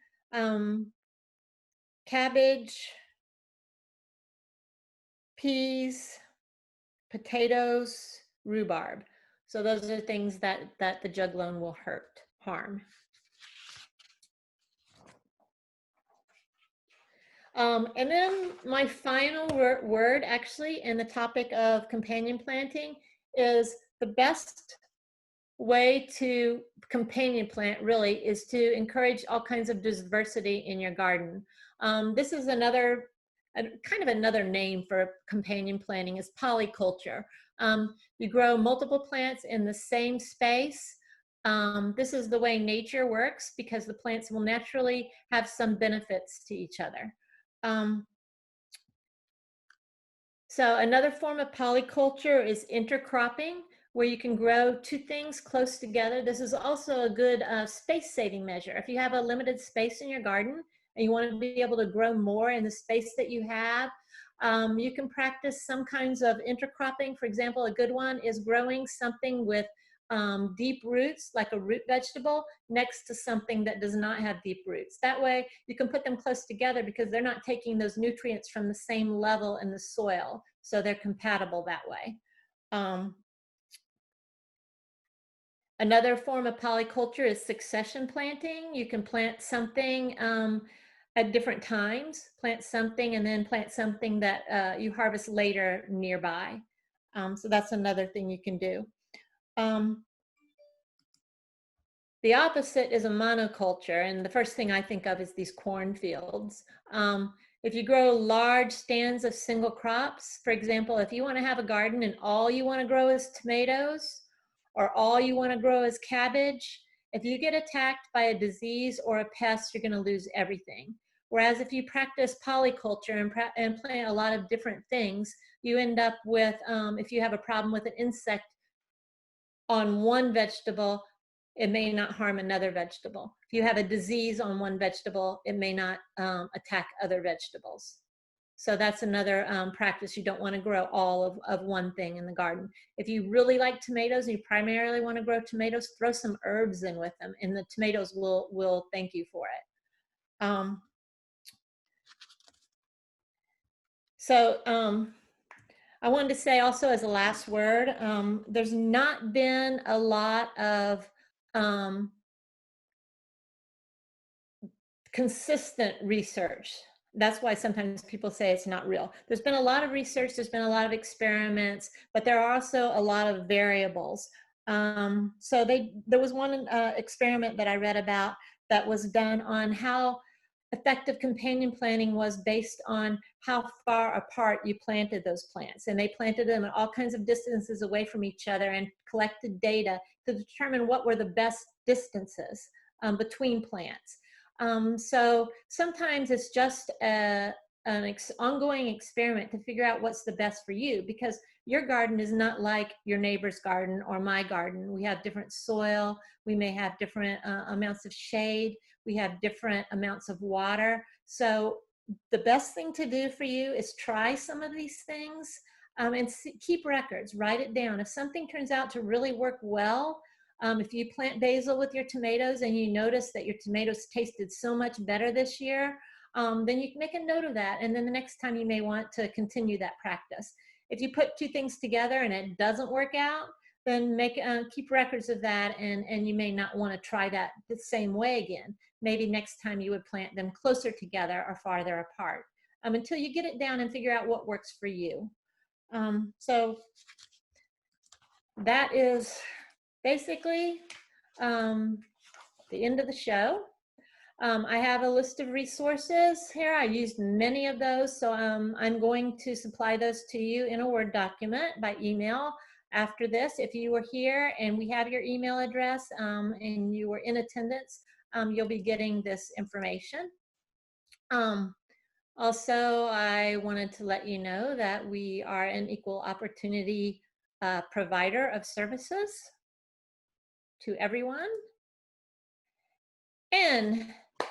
cabbage, peas, potatoes, rhubarb. So those are things that the juglone will harm. And then my final word actually in the topic of companion planting is the best way to companion plant really is to encourage all kinds of diversity in your garden. This is another kind of another name for companion planting is polyculture. You grow multiple plants in the same space. This is the way nature works because the plants will naturally have some benefits to each other. So another form of polyculture is intercropping, where you can grow two things close together. This is also a good space-saving measure. If you have a limited space in your garden and you want to be able to grow more in the space that you have, you can practice some kinds of intercropping. For example, a good one is growing something with deep roots, like a root vegetable, next to something that does not have deep roots. That way you can put them close together because they're not taking those nutrients from the same level in the soil, so they're compatible that way. Another form of polyculture is succession planting. You can plant something at different times, plant something and then plant something that you harvest later nearby. So that's another thing you can do. The opposite is a monoculture, and the first thing I think of is these cornfields. If you grow large stands of single crops, for example, if you want to have a garden and all you want to grow is tomatoes, or all you want to grow is cabbage, if you get attacked by a disease or a pest, you're going to lose everything. Whereas if you practice polyculture and plant a lot of different things, you end up with, if you have a problem with an insect on one vegetable, it may not harm another vegetable. If you have a disease on one vegetable, it may not attack other vegetables. So that's another practice. You don't want to grow all of one thing in the garden. If you really like tomatoes and you primarily want to grow tomatoes, throw some herbs in with them and the tomatoes will thank you for it. I wanted to say also as a last word, there's not been a lot of consistent research that's why sometimes people say it's not real. There's been a lot of research, there's been a lot of experiments, but there are also a lot of variables. So there was one experiment that I read about that was done on how effective companion planting was based on how far apart you planted those plants. And they planted them at all kinds of distances away from each other and collected data to determine what were the best distances between plants. So sometimes it's just an ongoing experiment to figure out what's the best for you, because your garden is not like your neighbor's garden or my garden. We have different soil. We may have different amounts of shade. We have different amounts of water. So the best thing to do for you is try some of these things and keep records, write it down. If something turns out to really work well, if you plant basil with your tomatoes and you notice that your tomatoes tasted so much better this year, then you can make a note of that. And then the next time you may want to continue that practice. If you put two things together and it doesn't work out, then keep records of that, and you may not want to try that the same way again. Maybe next time you would plant them closer together or farther apart until you get it down and figure out what works for you. So that is basically the end of the show. I have a list of resources here. I used many of those, so I'm going to supply those to you in a Word document by email after this. If you were here and we have your email address and you were in attendance, you'll be getting this information. Also, I wanted to let you know that we are an equal opportunity provider of services to everyone. And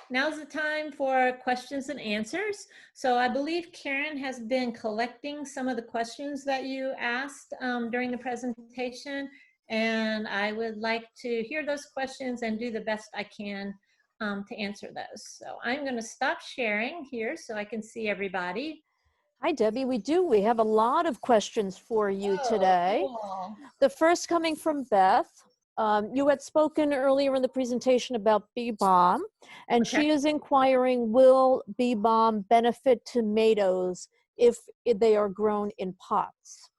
now's the time for questions and answers. So I believe Karen has been collecting some of the questions that you asked during the presentation, and I would like to hear those questions and do the best I can to answer those. So I'm going to stop sharing here so I can see everybody. Hi, Debbie. We have a lot of questions for you today. Cool. The first coming from Beth. You had spoken earlier in the presentation about bee balm, and Okay. she is inquiring, will bee balm benefit tomatoes if they are grown in pots?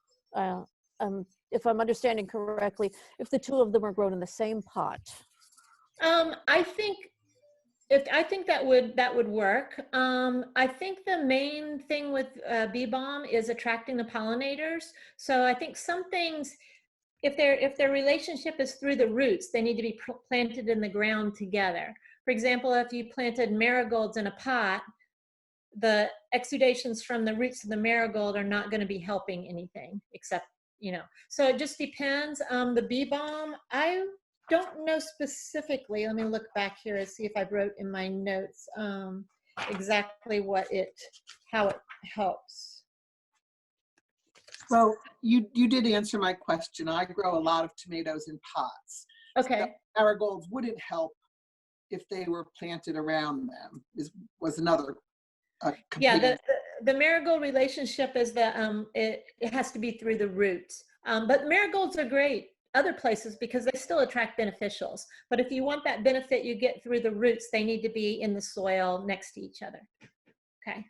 If I'm understanding correctly, if the two of them are grown in the same pot. I think that would work. I think the main thing with bee balm is attracting the pollinators. So I think some things, if their relationship is through the roots, they need to be planted in the ground together. For example, if you planted marigolds in a pot, the exudations from the roots of the marigold are not going to be helping anything, except, so it just depends. The bee balm, I don't know specifically. Let me look back here and see if I wrote in my notes exactly how it helps. Well, you did answer my question. I grow a lot of tomatoes in pots. Okay. So marigolds wouldn't help if they were planted around them. Was another. Yeah, the marigold relationship is that it has to be through the roots. But marigolds are great other places because they still attract beneficials. But if you want that benefit you get through the roots, they need to be in the soil next to each other. Okay.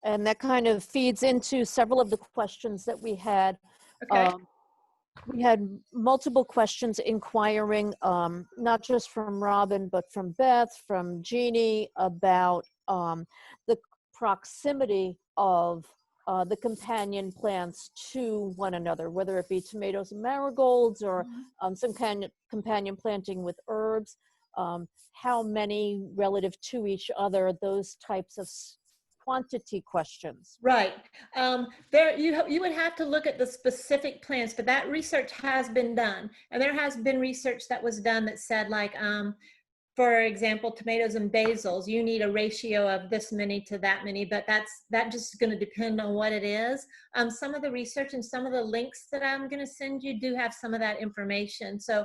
And that kind of feeds into several of the questions that we had. Okay. We had multiple questions inquiring, not just from Robin, but from Beth, from Jeannie, about the proximity of the companion plants to one another, whether it be tomatoes and marigolds or some kind of companion planting with herbs, how many relative to each other, those types of quantity questions. Right. You would have to look at the specific plants, but that research has been done. And there has been research that was done that said, like, for example, tomatoes and basils, you need a ratio of this many to that many, but that just going to depend on what it is. Some of the research and some of the links that I'm going to send you do have some of that information. So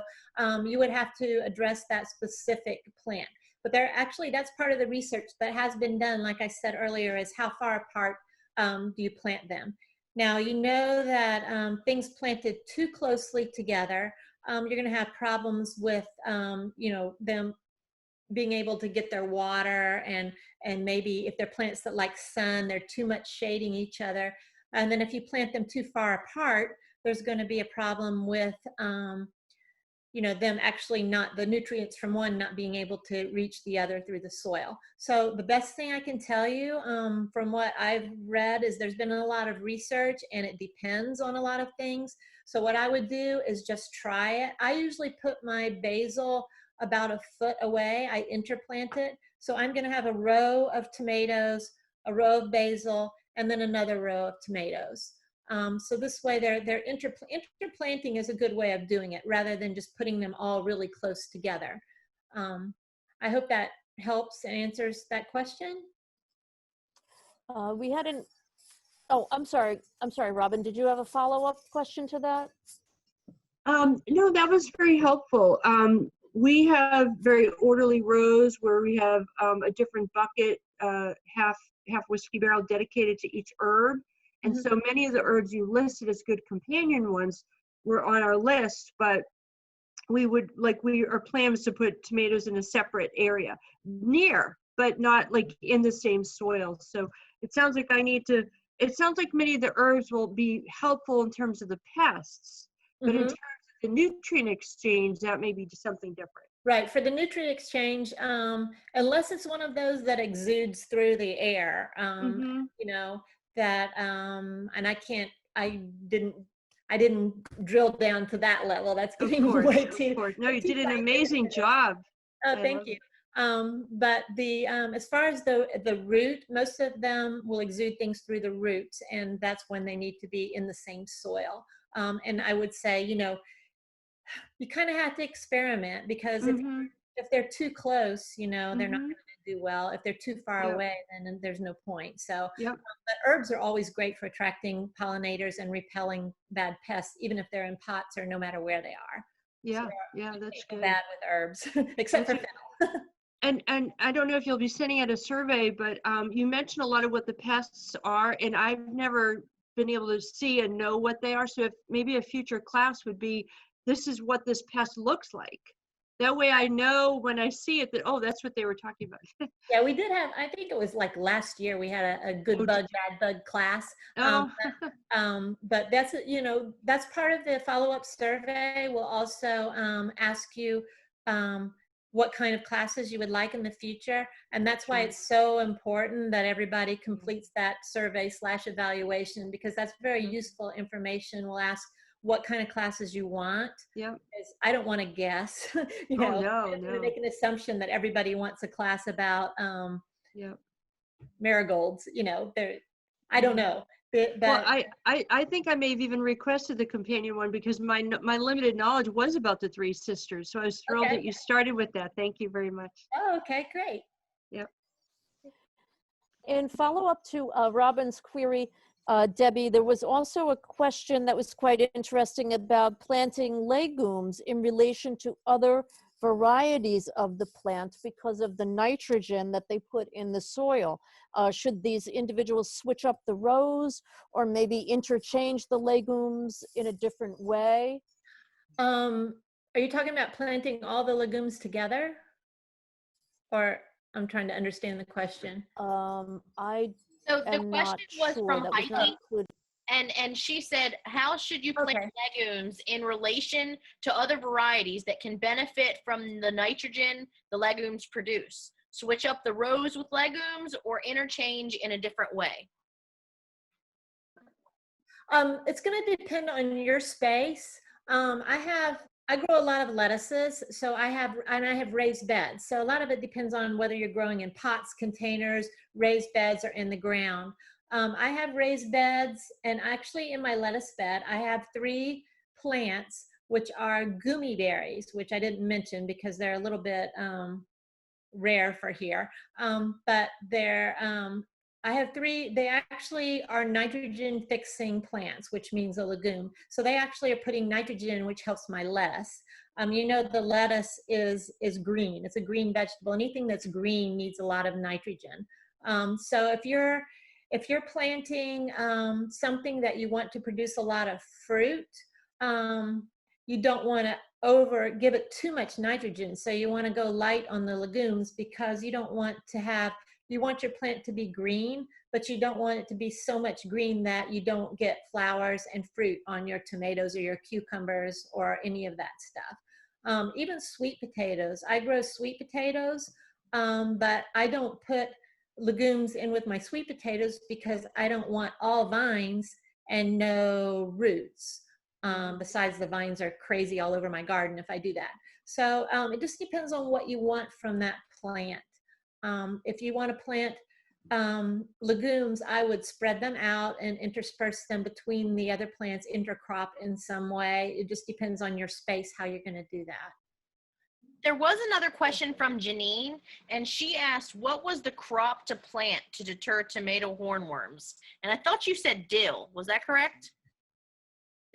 you would have to address that specific plant. But that's part of the research that has been done, like I said earlier, is how far apart do you plant them. Now, you know that things planted too closely together, you're going to have problems with, them being able to get their water, and maybe if they're plants that like sun, they're too much shading each other. And then if you plant them too far apart, there's going to be a problem with them actually not, the nutrients from one not being able to reach the other through the soil. So the best thing I can tell you from what I've read is there's been a lot of research, and it depends on a lot of things. So what I would do is just try it. I usually put my basil about a foot away. I interplant it. So I'm going to have a row of tomatoes, a row of basil, and then another row of tomatoes. So this way interplanting is a good way of doing it, rather than just putting them all really close together. I hope that helps and answers that question. We had an, oh, I'm sorry, Robin, did you have a follow-up question to that? No, that was very helpful. We have very orderly rows where we have a different bucket, half whiskey barrel dedicated to each herb. And so many of the herbs you listed as good companion ones were on our list, but our plan was to put tomatoes in a separate area near, but not like in the same soil. So it sounds like it sounds like many of the herbs will be helpful in terms of the pests, but in terms of the nutrient exchange, that may be something different. Right, for the nutrient exchange, unless it's one of those that exudes through the air, that, and I didn't drill down to that level. That's getting way too. Of course. No, you did an amazing job. Oh, thank you. But as far as the root, most of them will exude things through the roots, and that's when they need to be in the same soil. And I would say, you kind of have to experiment, because if they're too close, they're not going to do well. If they're too far away, then there's no point. So but herbs are always great for attracting pollinators and repelling bad pests, even if they're in pots or no matter where they are. Yeah, that's good. Bad with herbs, except for fennel. And I don't know if you'll be sending out a survey, but you mentioned a lot of what the pests are, and I've never been able to see and know what they are. So if maybe a future class would be, this is what this pest looks like. That way I know when I see it that, oh, that's what they were talking about. Yeah, we did have, I think it was like last year, we had a good bug, bad bug class. But that's, that's part of the follow-up survey. We'll also ask you what kind of classes you would like in the future. And that's why it's so important that everybody completes that survey/evaluation, because that's very useful information. We'll ask what kind of classes you want. Yeah. I don't want to guess. No. Make an assumption that everybody wants a class about marigolds. I don't know. Well, I think I may have even requested the companion one, because my limited knowledge was about the three sisters. So I was thrilled that you started with that. Thank you very much. Oh, okay, great. Yep. In follow-up to Robin's query, Debbie, there was also a question that was quite interesting about planting legumes in relation to other varieties of the plant because of the nitrogen that they put in the soil. Should these individuals switch up the rows, or maybe interchange the legumes in a different way? Are you talking about planting all the legumes together? Or I'm trying to understand the question. So the question was from Heidi, and she said, how should you plant legumes in relation to other varieties that can benefit from the nitrogen the legumes produce? Switch up the rows with legumes, or interchange in a different way? It's going to depend on your space. I grow a lot of lettuces, so I have raised beds. So a lot of it depends on whether you're growing in pots, containers, raised beds, or in the ground. I have raised beds, and actually in my lettuce bed, I have 3 plants, which are gummy berries, which I didn't mention because they're a little bit rare for here. But I have 3, they actually are nitrogen fixing plants, which means a legume. So they actually are putting nitrogen, which helps my lettuce. The lettuce is green. It's a green vegetable. Anything that's green needs a lot of nitrogen. So if you're planting something that you want to produce a lot of fruit, you don't want to give it too much nitrogen. So you want to go light on the legumes, because you don't want to have, you want your plant to be green, but you don't want it to be so much green that you don't get flowers and fruit on your tomatoes or your cucumbers or any of that stuff. Even sweet potatoes. I grow sweet potatoes, but I don't put legumes in with my sweet potatoes because I don't want all vines and no roots. Besides, the vines are crazy all over my garden if I do that. So it just depends on what you want from that plant. If you want to plant legumes, I would spread them out and intersperse them between the other plants, intercrop in some way. It just depends on your space, how you're going to do that. There was another question from Janine, and she asked, what was the crop to plant to deter tomato hornworms? And I thought you said dill. Was that correct?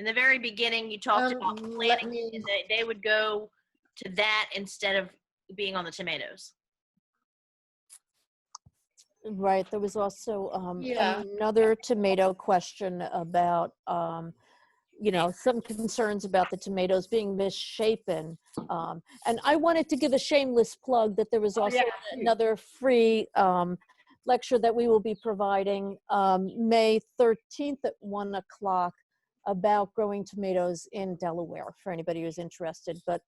In the very beginning, you talked about planting, and they would go to that instead of being on the tomatoes. Right. There was also another tomato question about, you know, some concerns about the tomatoes being misshapen. And I wanted to give a shameless plug that there was also another free lecture that we will be providing May 13th at 1 o'clock about growing tomatoes in Delaware for anybody who's interested. But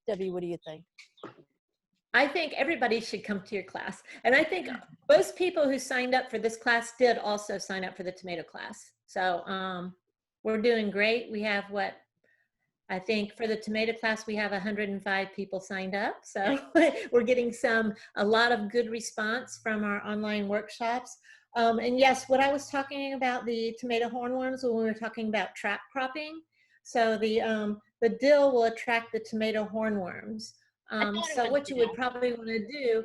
Debbie, what do you think? I think everybody should come to your class. And I think most people who signed up for this class did also sign up for the tomato class. So we're doing great. We have I think for the tomato class, we have 105 people signed up. So we're getting a lot of good response from our online workshops. And yes, what I was talking about, the tomato hornworms, when we were talking about trap cropping. So the dill will attract the tomato hornworms. So what you would probably want to do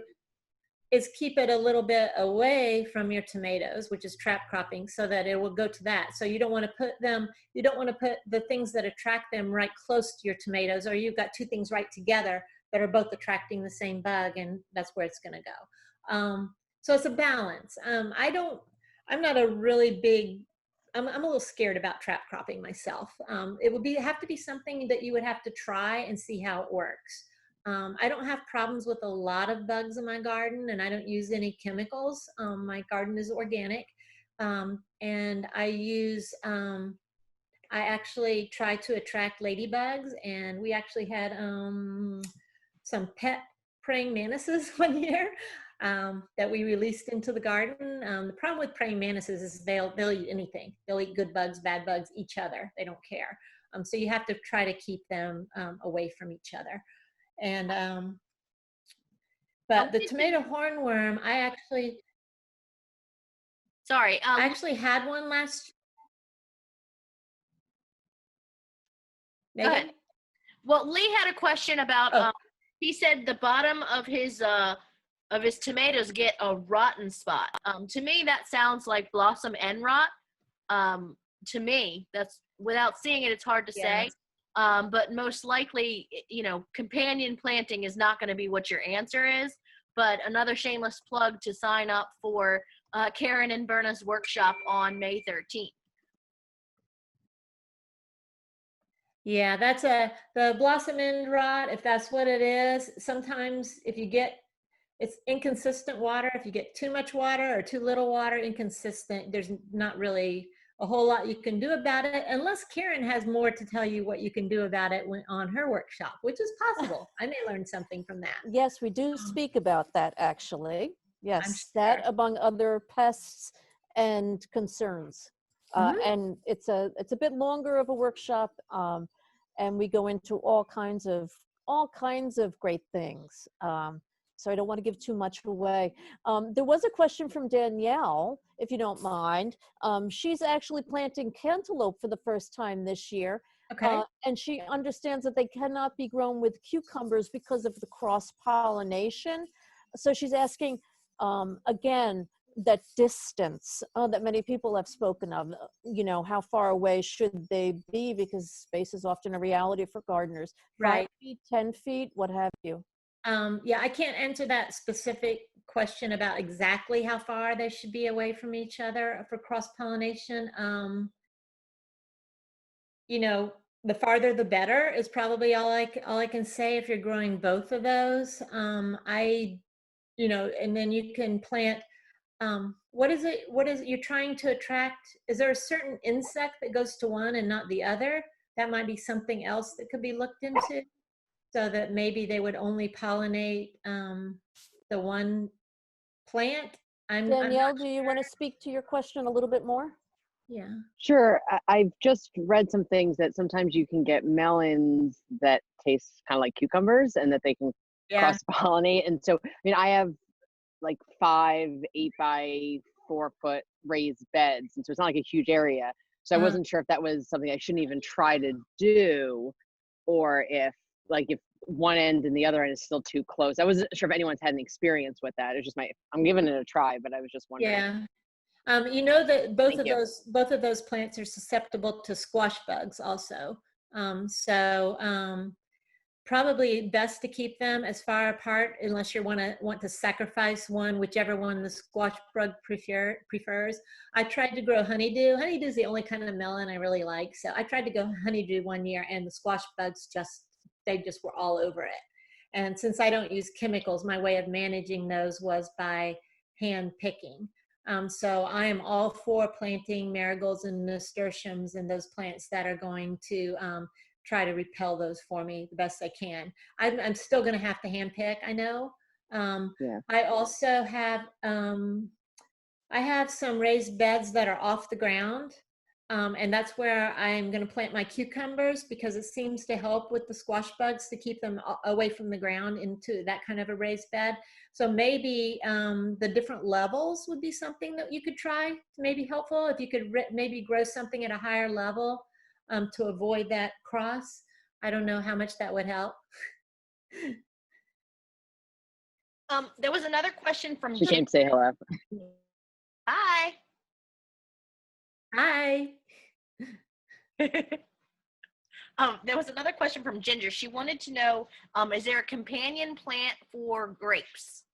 is keep it a little bit away from your tomatoes, which is trap cropping, so that it will go to that. So you don't want to put the things that attract them right close to your tomatoes, or you've got two things right together that are both attracting the same bug, and that's where it's going to go. So it's a balance. I'm not a really big, I'm a little scared about trap cropping myself. It would have to be something that you would have to try and see how it works. I don't have problems with a lot of bugs in my garden, and I don't use any chemicals. My garden is organic, and I actually try to attract ladybugs, and we actually had some pet praying mantises one year that we released into the garden. The problem with praying mantises is they'll eat anything. They'll eat good bugs, bad bugs, each other. They don't care. So you have to try to keep them away from each other. And but the tomato hornworm, I actually had one last. Go ahead. Well, Lee had a question about. He said the bottom of his tomatoes get a rotten spot. To me, that sounds like blossom end rot. To me, that's, without seeing it, it's hard to say. But most likely, you know, companion planting is not going to be what your answer is. But another shameless plug to sign up for Karen and Berna's workshop on May 13th. Yeah, that's the blossom end rot, if that's what it is. Sometimes if you get, it's inconsistent water. If you get too much water or too little water, inconsistent, there's not really a whole lot you can do about it, unless Karen has more to tell you what you can do about it on her workshop, which is possible. I may learn something from that. Yes, we do speak about that, actually. Yes, sure. that among other pests and concerns. And it's a bit longer of a workshop, and we go into all kinds of great things. So I don't want to give too much away. There was a question from Danielle, if you don't mind. She's actually planting cantaloupe for the first time this year. Okay. And she understands that they cannot be grown with cucumbers because of the cross-pollination. So she's asking, again, that distance that many people have spoken of, you know, how far away should they be, because space is often a reality for gardeners. Right. 5 feet, 10 feet, what have you. Yeah, I can't answer that specific question about exactly how far they should be away from each other for cross-pollination. You know, the farther the better is probably all I can say if you're growing both of those. You know, and then you can plant, what is it you're trying to attract? Is there a certain insect that goes to one and not the other? That might be something else that could be looked into, so that maybe they would only pollinate the one plant. I'm Danielle, not do you want to speak to your question a little bit more? Yeah. Sure. I've just read some things that sometimes you can get melons that taste kind of like cucumbers and that they can Yeah. cross-pollinate. And so, I mean, I have like 5 8-by-4 foot raised beds. And so it's not like a huge area. So I wasn't sure if that was something I shouldn't even try to do, or if one end and the other end is still too close. I wasn't sure if anyone's had an experience with that. It's just I'm giving it a try, but I was just wondering. Yeah. You know that both Thank of those plants are susceptible to squash bugs also. Probably best to keep them as far apart unless you want to sacrifice one, whichever one the squash bug prefers. I tried to grow honeydew. Honeydew is the only kind of melon I really like. So I tried to go honeydew one year, and the squash bugs they just were all over it. And since I don't use chemicals, my way of managing those was by hand picking. So I am all for planting marigolds and nasturtiums and those plants that are going to try to repel those for me the best I can. I'm still going to have to hand pick, I know. Yeah. I also have I have some raised beds that are off the ground, and that's where I'm going to plant my cucumbers, because it seems to help with the squash bugs to keep them away from the ground into that kind of a raised bed. So maybe the different levels would be something that you could try to maybe helpful. If you could maybe grow something at a higher level to avoid that cross. I don't know how much that would help. There was another question from She came to say hello. Hi. Hi. There was another question from Ginger. She wanted to know, is there a companion plant for grapes?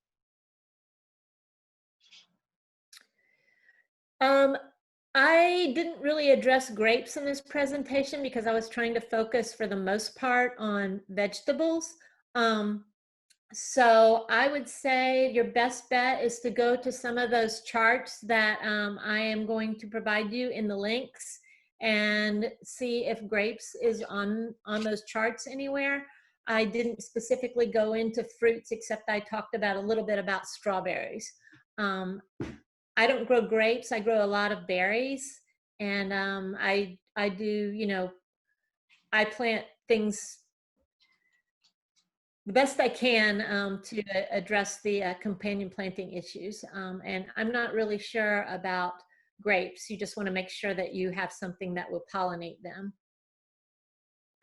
I didn't really address grapes in this presentation because I was trying to focus for the most part on vegetables. So I would say your best bet is to go to some of those charts that I am going to provide you in the links, and see if grapes is on those charts anywhere. I didn't specifically go into fruits, except I talked about a little bit about strawberries. I don't grow grapes. I grow a lot of berries, and I do, you know, I plant things the best I can to address the companion planting issues. And I'm not really sure about grapes. You just want to make sure that you have something that will pollinate them.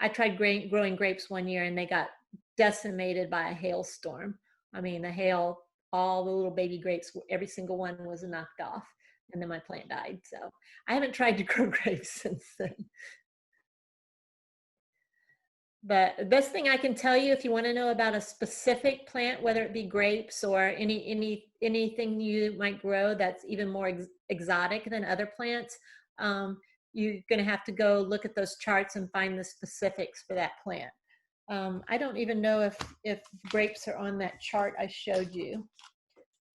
I tried growing grapes one year, and they got decimated by a hailstorm. I mean, the hail, all the little baby grapes, every single one was knocked off, and then my plant died. So I haven't tried to grow grapes since then. But the best thing I can tell you, if you want to know about a specific plant, whether it be grapes or anything you might grow that's even more exotic than other plants, you're going to have to go look at those charts and find the specifics for that plant. I don't even know if grapes are on that chart I showed you,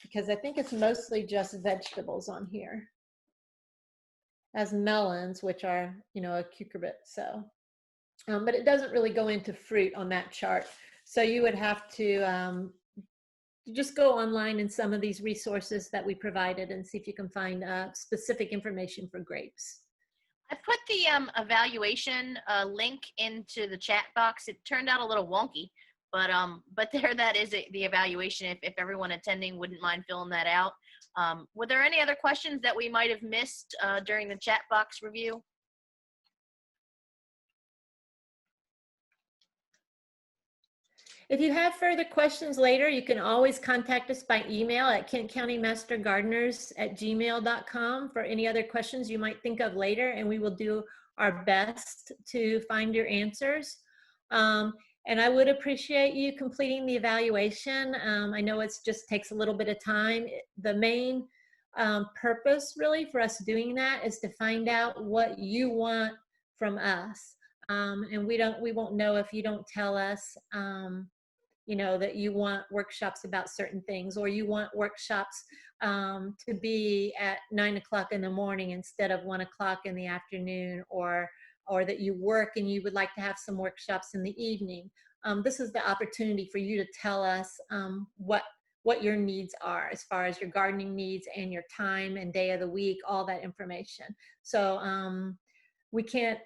because I think it's mostly just vegetables on here, as melons, which are, you know, a cucurbit. So. But it doesn't really go into fruit on that chart. So you would have to just go online in some of these resources that we provided and see if you can find specific information for grapes. I put the evaluation link into the chat box. It turned out a little wonky, but there that is the evaluation, if everyone attending wouldn't mind filling that out. Were there any other questions that we might have missed during the chat box review? If you have further questions later, you can always contact us by email at kentcountymastergardeners@gmail.com for any other questions you might think of later, and we will do our best to find your answers. And I would appreciate you completing the evaluation. I know it just takes a little bit of time. The main purpose really for us doing that is to find out what you want from us. And we won't know if you don't tell us, you know, that you want workshops about certain things, or you want workshops to be at 9 o'clock in the morning instead of 1 o'clock in the afternoon, or that you work and you would like to have some workshops in the evening. This is the opportunity for you to tell us what your needs are as far as your gardening needs and your time and day of the week, all that information. So we can't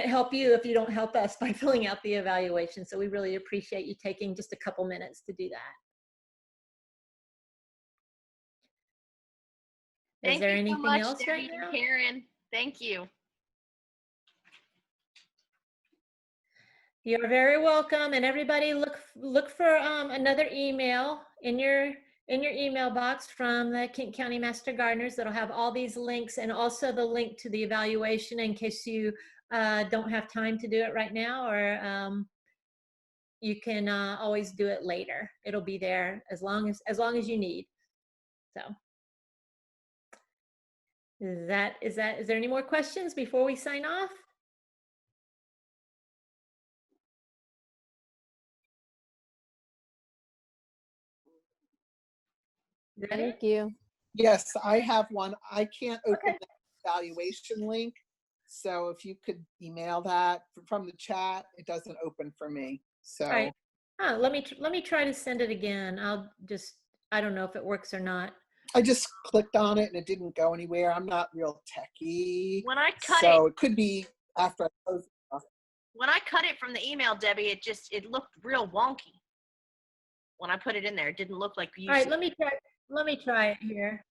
help you if you don't help us by filling out the evaluation. So we really appreciate you taking just a couple minutes to do that. Is there anything else right now? Karen, thank you. You're very welcome. And everybody look for another email in your email box from the Kent County Master Gardeners that'll have all these links, and also the link to the evaluation in case you don't have time to do it right now, or you can always do it later. It'll be there as long as you need. So is there any more questions before we sign off? Thank you. Yes, I have one. I can't open the evaluation link. So if you could email that from the chat, it doesn't open for me. So all right. Let me try to send it again. I don't know if it works or not. I just clicked on it and it didn't go anywhere. I'm not real techie. When I cut so it could be after I close it off. When I cut it from the email, Debbie, it looked real wonky. When I put it in there, it didn't look like you. All right, let me try it here.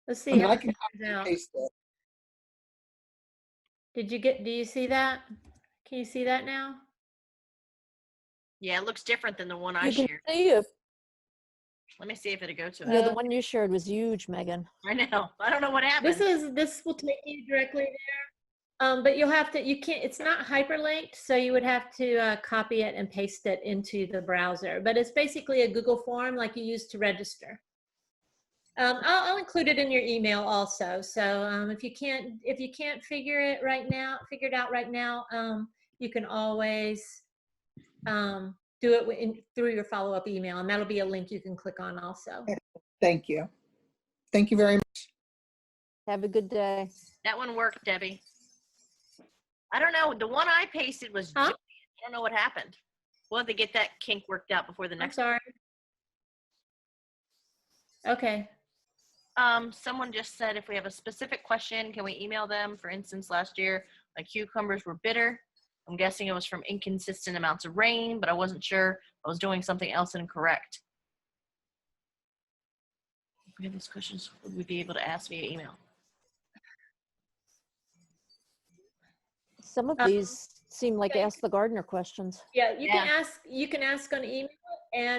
Let's see how I it can turns out. paste it. Do you see that? Can you see that now? Yeah, it looks different than the one I You can shared. see if Let me see if it'll go to it. yeah, the one you shared was huge, Megan. I know. I don't know what happened. This will take you directly there. But it's not hyperlinked, so you would have to copy it and paste it into the browser. But it's basically a Google form like you use to register. I'll include it in your email also. So if you can't figure it out right now, you can always do it through your follow-up email, and that'll be a link you can click on also. Thank you. Thank you very much. Have a good day. That one worked, Debbie. I don't know. The one I pasted was. Huh? I don't know what happened. We'll have to get that kink worked out before the I'm next. sorry. Okay. Someone just said if we have a specific question, can we email them? For instance, last year, my cucumbers were bitter. I'm guessing it was from inconsistent amounts of rain, but I wasn't sure. I was doing something else incorrect. If we have these questions, would we be able to ask via email? Some of these seem like Ask the Gardener questions. Yeah, you can ask on email,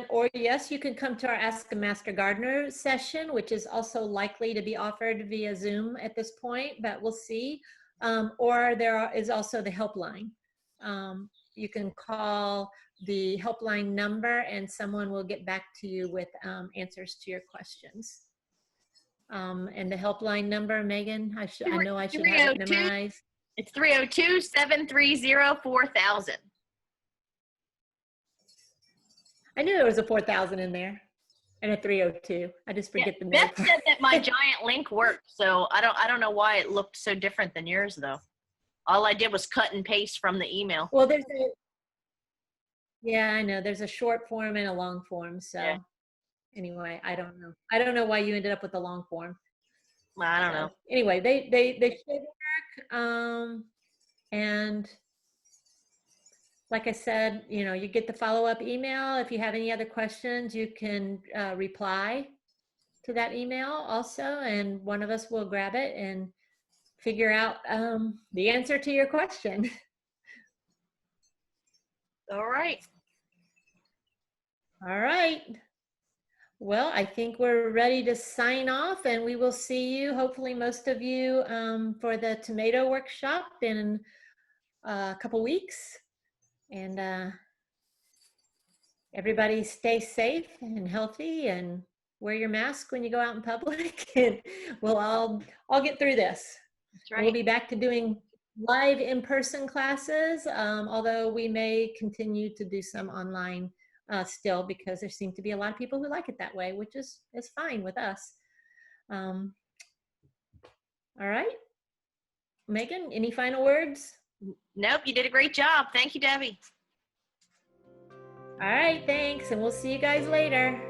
or yes, you can come to our Ask a Master Gardener session, which is also likely to be offered via Zoom at this point, but we'll see. Or there is also the helpline. You can call the helpline number and someone will get back to you with answers to your questions. And the helpline number, Megan, I know I should have it memorized. It's 302-730-4000. I knew there was a 4,000 in there and a 302. I just forget the middle Beth part. said that my giant link worked, so I don't know why it looked so different than yours though. All I did was cut and paste from the email. Well, yeah, I know. There's a short form and a long form. So anyway, I don't know. I don't know why you ended up with the long form. I don't know. Anyway, they should work. And like I said, you get the follow-up email. If you have any other questions, you can reply to that email also, and one of us will grab it and figure out the answer to your question. All right. All right. Well, I think we're ready to sign off, and we will see you, hopefully most of you, for the tomato workshop in a couple weeks. And everybody stay safe and healthy and wear your mask when you go out in public, and we'll all get through this. That's And we'll be back to doing live in-person classes, although we may continue to do some online still, because there seem to be a lot of people who like it that way, which is fine with us. All right. Megan, any final words? Nope, you did a great job. Thank you, Debbie. All right, thanks, and we'll see you guys later.